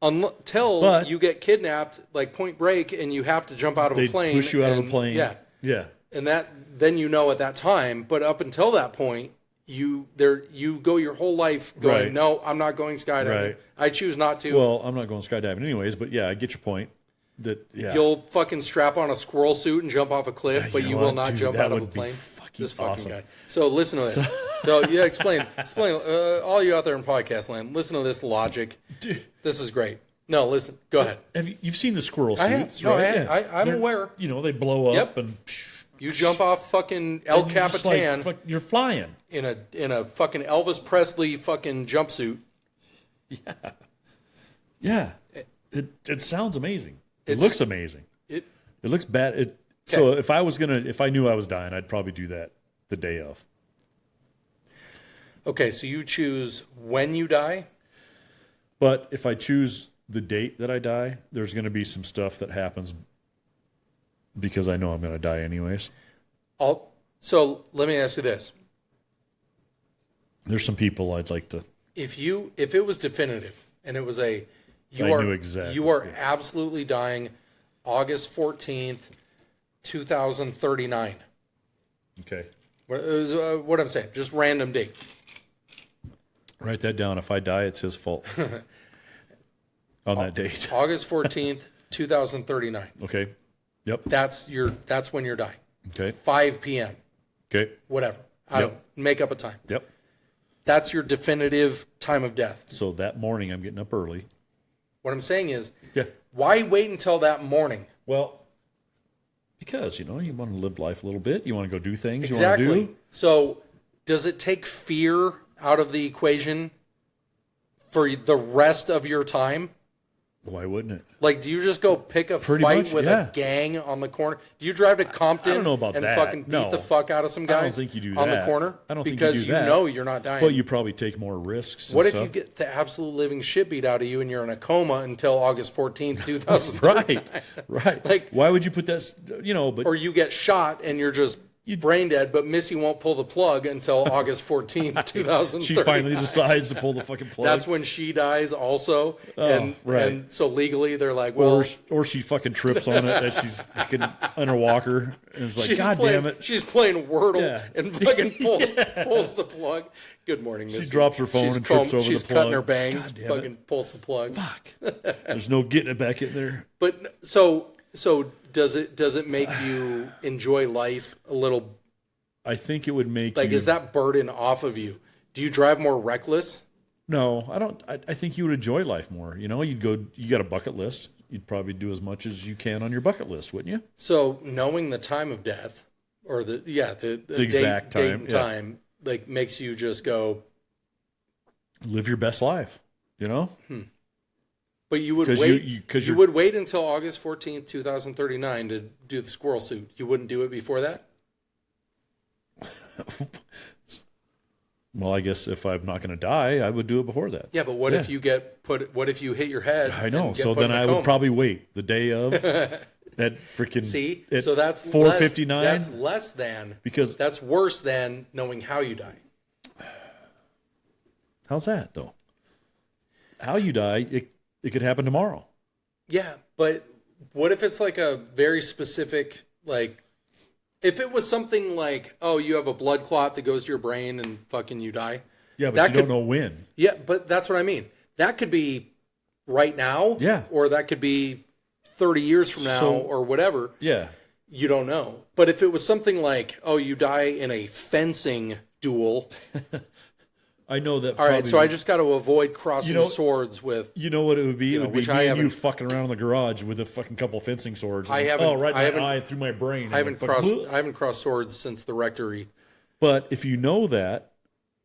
Until you get kidnapped, like Point Break, and you have to jump out of a plane. They push you out of a plane. Yeah. Yeah. And then at that time. But up until that point, you go your whole life going, no, I'm not going skydiving. Right. I choose not to. Well, I'm not going skydiving anyways, but yeah, I get your point. You'll fucking strap on a squirrel suit and jump off a cliff, but you will not jump out of a plane. This fucking awesome. guy. So listen to this. So explain. All you out there in podcast land, listen to this logic. Dude. This is great. No, listen. Go ahead. You've seen the squirrel suits, I have. No, right? I'm aware. They blow up and. You jump off fucking El Capitan. You're flying in a fucking Elvis Presley fucking jumpsuit. Yeah. Yeah. It sounds amazing. It looks amazing. It looks bad. So if I knew I was dying, I'd probably do that the day of. Okay, so you choose when you die. But if I choose the date that I die, there's going to be some stuff that happens because I know I'm going to die anyways. So let me ask you this. There's some people I'd like to. If it was definitive and it was you are absolutely dying August 14th, 2039. Okay. What I'm saying, just random date. Write that down. If I die, it's his fault. On that date. August 14th, 2039. Okay. Yep. That's when you're dying. Okay. 5 p.m. Okay. Whatever. I don't make up a time. Yep. That's your definitive time of death. So that morning I'm getting up early. What I'm saying is, why wait until that morning? Well, because, you want to live life a little bit. You want to go do things exactly. you want to do. So does it take fear out of the equation for the rest of your time? Why wouldn't it? Like, do you just go pick a Pretty fight much, with yeah. a gang on the corner? Do you drive to Compton I don't know about and that. fucking beat No. the fuck out of some guys I don't think you do on that. the corner? I don't think you because do that. know you're not dying. But you probably take more risks. What and if you stuff. get the absolute living shit beat out of you and you're in a coma until August 14th, 2000? Right. Like, why would you put that? But or you get shot and you're just brain dead, but Missy won't pull the plug until August 14th, 2030. she finally decides to pull the fucking plug. That's when she dies also. Right. And so legally they're like, well, or she fucking trips on it as she's fucking on her walker and it's like, God damn it. She's playing Wordle Yeah. and fucking pulls the plug. Good morning, Missy. She drops her phone She's and trips over she's the plug. cutting her bangs, God damn fucking it. pulls the plug. Fuck. There's no getting it back in there. But so does it make you enjoy life a little? I think it would make Like, you... is that burden off of you? Do you drive more reckless? No, I don't. I think you would enjoy life more. You know, you got a bucket list. You'd probably do as much as you can on your bucket list, wouldn't you? So knowing the time of death, or the exact date time, and time, like, makes you just go live your best life. You know. But you would 'Cause wait. you would wait until August 14th, 2039 to do the squirrel suit. You wouldn't do it before that. Well, I guess if I'm not going to die, I would do it before that. Yeah, but what if you what if you hit your head? I know. and get So put then in a I coma? would probably wait the day of that freaking. See, at so that's 4:59. That's less than, Because that's worse than knowing how you die. how's that though? How you die, it could happen tomorrow. Yeah, but what if it's like a very specific, like, if it was something like, oh, you have a blood clot that goes to your brain and fucking you die. Yeah, but that you could, don't know when. Yeah, but that's what I mean. That could be right now. Yeah. Or that could be 30 years from now or whatever. Yeah. You don't know. But if it was something like, oh, you die in a fencing duel. I know that. All right, so I just got to avoid crossing swords with. You know what it would be? It would be which me I and you haven't- fucking around in the garage with a fucking couple fencing swords. I And, haven't- right I in my haven't- eye through my brain. I haven't and I haven't crossed swords since the rectory. But if you know that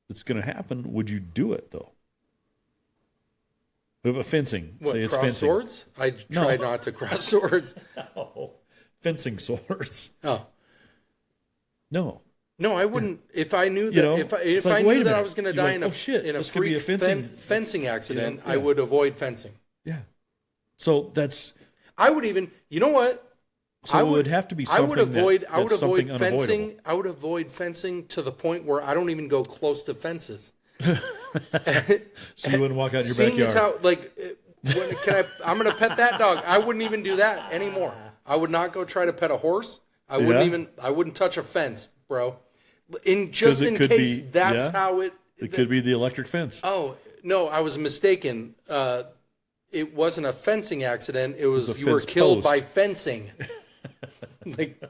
it's going to happen, would you do it though? We have a fencing. What, Say it's cross fencing. swords? I try not to cross swords. No. Fencing swords. Oh. No. No, I wouldn't. If I knew that, if it's I like, wait knew a that I minute. was going to You're die like, in a oh, shit, in a this could be freak a fencing- fencing accident, yeah. I would avoid fencing. Yeah. So that's. I would even. You know what? So I it would have to be I something would avoid. I would that's avoid something fencing. unavoidable. I would avoid fencing to the point where I don't even go close to fences. So you wouldn't walk out in your Seeing as backyard. how I'm going to pet that dog. I wouldn't even do that anymore. I would not go try to pet a horse. I wouldn't touch a fence, bro. In case that's how it. It could be the electric fence. Oh no, I was mistaken. It wasn't a fencing accident. It was you were fence killed post. by fencing. Like,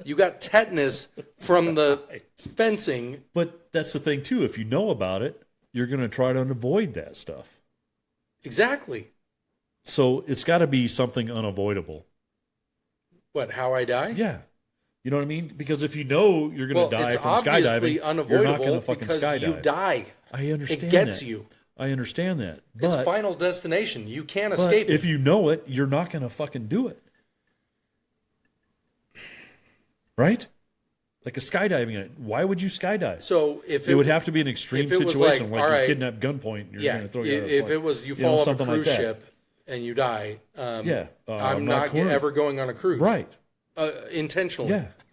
you got tetanus from the fencing. But that's the thing too. If you know about it, you're going to try to avoid that stuff. Exactly. So it's got to be something unavoidable. What? How I die? Yeah. You know what I mean? Because if you know you're going to die it's from obviously skydiving, unavoidable you're not going to fucking because skydive. you die. I understand It gets that. you. I understand that. It's But, final destination. You can't but escape if it. you know it, you're not going to fucking do it. Right? Like a skydiving. Why would you skydive? So if It would have to be an extreme if it was situation, like, like all you're right, kidnapped gunpoint. And you're yeah. going to throw you out of a If plane. it was you You know, fall off a something like cruise that. ship and you die, I'm not not cool. ever going on a cruise. Right. Intentionally.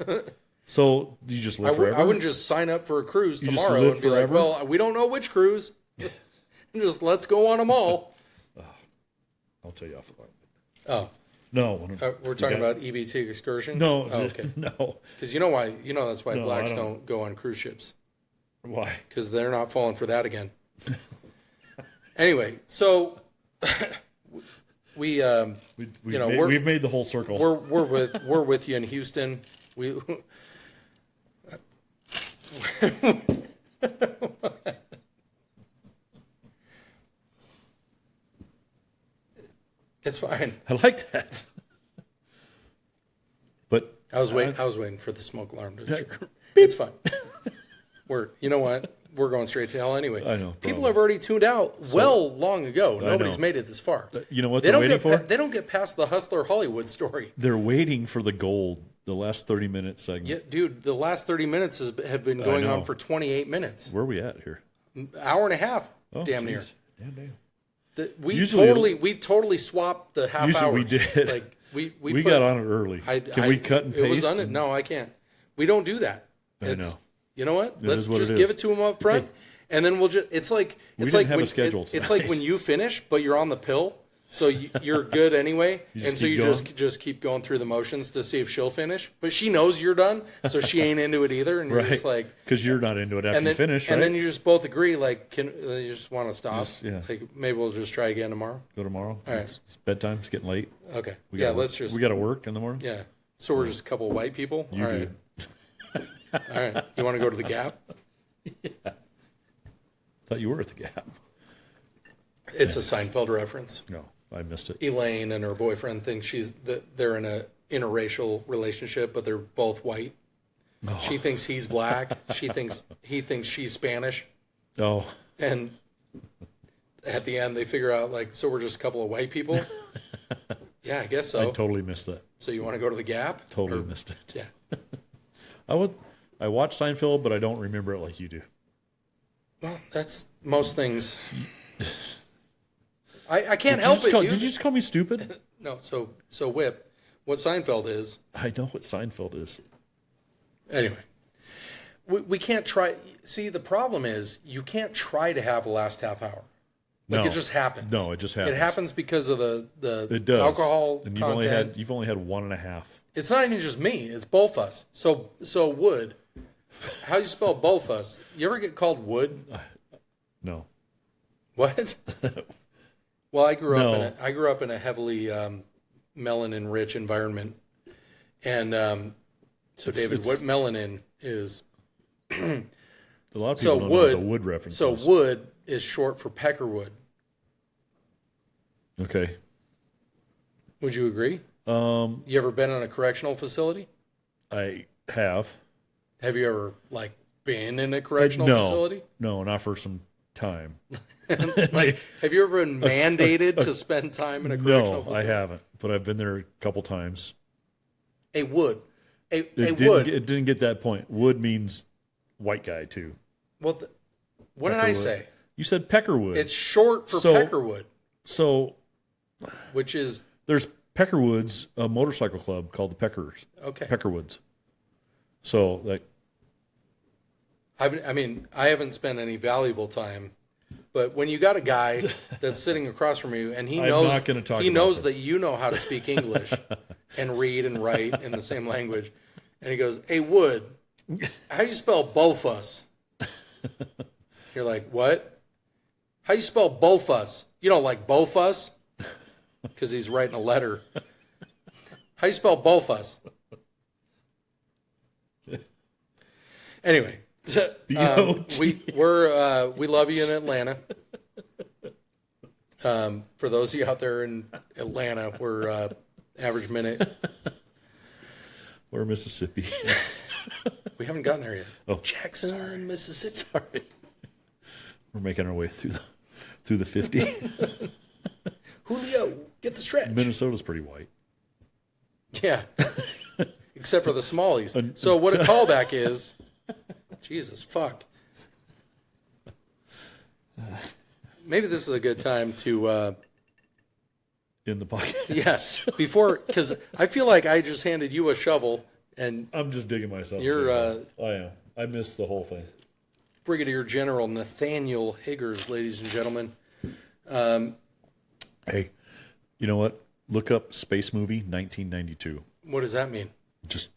Yeah. So do you just live forever? I wouldn't just sign up for a cruise You just tomorrow live and be forever? like, well, we don't know which cruise. Just let's go on them all. I'll tell you off the line. Oh, No. we're talking about EBT excursions? No. Oh, okay. No. Because you know why? You know that's why No, blacks I don't. don't go on cruise ships. Why? Because they're not falling for that again. Anyway, so we've made the whole circle. we're with you in Houston. We it's fine. I like that. But I was waiting for the smoke alarm to trigger. It's fine. You know what? We're going straight to hell anyway. I know. People have already tuned out long ago. Nobody's made it this far. You know what they're waiting for? They don't get past the Hustler Hollywood story. They're waiting for the gold, the last 30-minute segment. Yeah, dude, the last 30 minutes have been going on for 28 minutes. Where are we at here? Hour and a half, damn near. Damn. We totally swapped the half Usually hours. we did. Like we got on it early. Can we cut and paste? No, I can't. We don't do that. I know. You know what? Let's what just it give is. it to them up front, and then we'll just. It's like have a schedule It's like when you finish, but you're on the pill, so you're good anyway, and so you just keep going through the motions to see if she'll finish. But she knows you're done, so she ain't into it either, and you're just like, because you're not into it after you finish, right? And then you just both agree, like, you just want to stop. Yeah. Like maybe we'll just try again tomorrow. Go tomorrow. All right. It's bedtime. It's getting late. Okay. We got to work in the morning. Yeah. So we're just a couple of white people. You All right. All right. You want to go to the Gap? Yeah. Thought you were at the Gap. It's a Seinfeld reference. No, I missed it. Elaine and her boyfriend think they're in a interracial relationship, but they're both white. Oh. She thinks he's black. He thinks she's Spanish. Oh. And at the end, they figure out, like, so we're just a couple of white people? Yeah, I guess so. I totally missed that. So you want to go to the Gap? Totally missed it. Yeah. I watched Seinfeld, but I don't remember it like you do. Well, that's most things. I can't help it. Did you just call me stupid? No. So Whip, what Seinfeld is. I know what Seinfeld is. Anyway, we can't try. See, the problem is you can't try to have a last half hour. Like, it just happens. No, it just happens. It happens because of it does. alcohol and content. You've only had 1.5. It's not even just me. It's both us. So Wood. How do you spell both us? You ever get called Wood? No. What? Well, I grew up in a heavily melanin-rich environment, and David, what melanin is? A lot of people don't know what the wood reference So is. wood is short for peckerwood. Okay. Would you agree? You ever been in a correctional facility? I have. Have you ever, like, been in a correctional facility? No, not for some time. Like, have you ever been mandated to spend time in a correctional facility? No, I haven't, but I've been there a couple times. A wood. It didn't get that point. Wood means white guy, too. Well, what did I say? You said peckerwood. It's short for peckerwood. So, which is... There's Peckerwoods, a motorcycle club called the Peckers. Okay. Peckerwoods. So, like... I haven't spent any valuable time, but when you got a guy that's sitting across from you and he knows that you know how to speak English and read and write in the same language, and he goes, "Hey, Wood, how you spell both us?" You're like, "What? How you spell both us? You don't like both us?" Because he's writing a letter. How you spell both us? Anyway. We love you in Atlanta. For those of you out there in Atlanta, we're average minute. We're Mississippi. We haven't gotten there yet. Oh, Jackson, Mississippi. Sorry. We're making our way through the 50. Julio, get the stretch. Minnesota's pretty white. Yeah. Except for the smallies. So what a callback is... Jesus, fuck. Maybe this is a good time to... In the pocket. Yes. Because I feel like I just handed you a shovel and... I'm just digging myself. You're... I am. I missed the whole thing. Brigadier General Nathaniel Higgers, ladies and gentlemen. Hey, you know what? Look up Space Movie 1992. What does that mean? Just...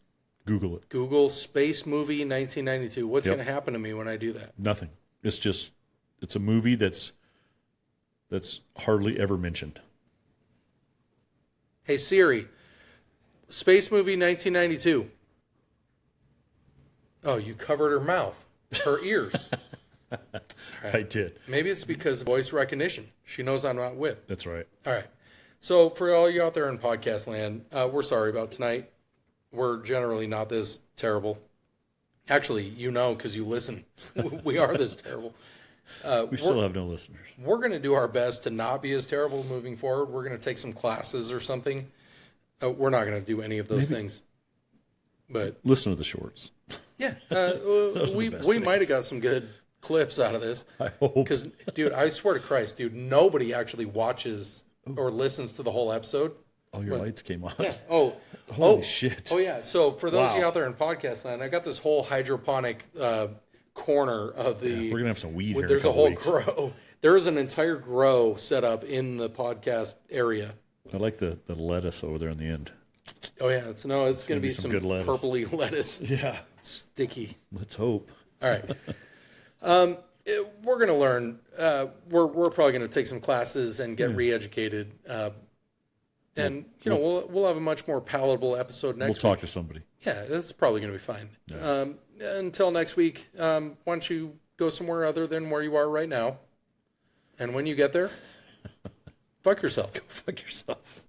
Google it. Google Space Movie 1992. What's going to happen to me when I do that? Nothing. It's a movie that's hardly ever mentioned. Hey Siri, Space Movie 1992. Oh, you covered her mouth, her ears. Right. I did. Maybe it's because of voice recognition. She knows I'm not Whip. That's right. All right. So for all you out there in podcast land, we're sorry about tonight. We're generally not this terrible. Actually, because you listen. We are this terrible. We still have no listeners. We're going to do our best to not be as terrible moving forward. We're going to take some classes or something. We're not going to do any of those things. But listen to the shorts. yeah, we might have got some good clips out of this. I hope. Because, dude, I swear to Christ, dude, nobody actually watches or listens to the whole episode. Oh, your lights came on. Yeah. Holy shit. Oh, yeah. So for those of you Wow. out there in podcast land, I got this whole hydroponic corner of the. We're gonna have some weed here. There's in a whole weeks. grow. There is an entire grow set up in the podcast area. I like the lettuce over there in the end. Oh yeah, it's going to be some good lettuce. purpley lettuce. Yeah. Sticky. Let's hope. All right. We're going to learn. We're probably going to take some classes and get re-educated. And we'll have a much more palatable episode next week. We'll talk to somebody. Yeah, that's probably going to be fine. Yeah. Until next week, why don't you go somewhere other than where you are right now? And when you get there, fuck yourself. Go fuck yourself.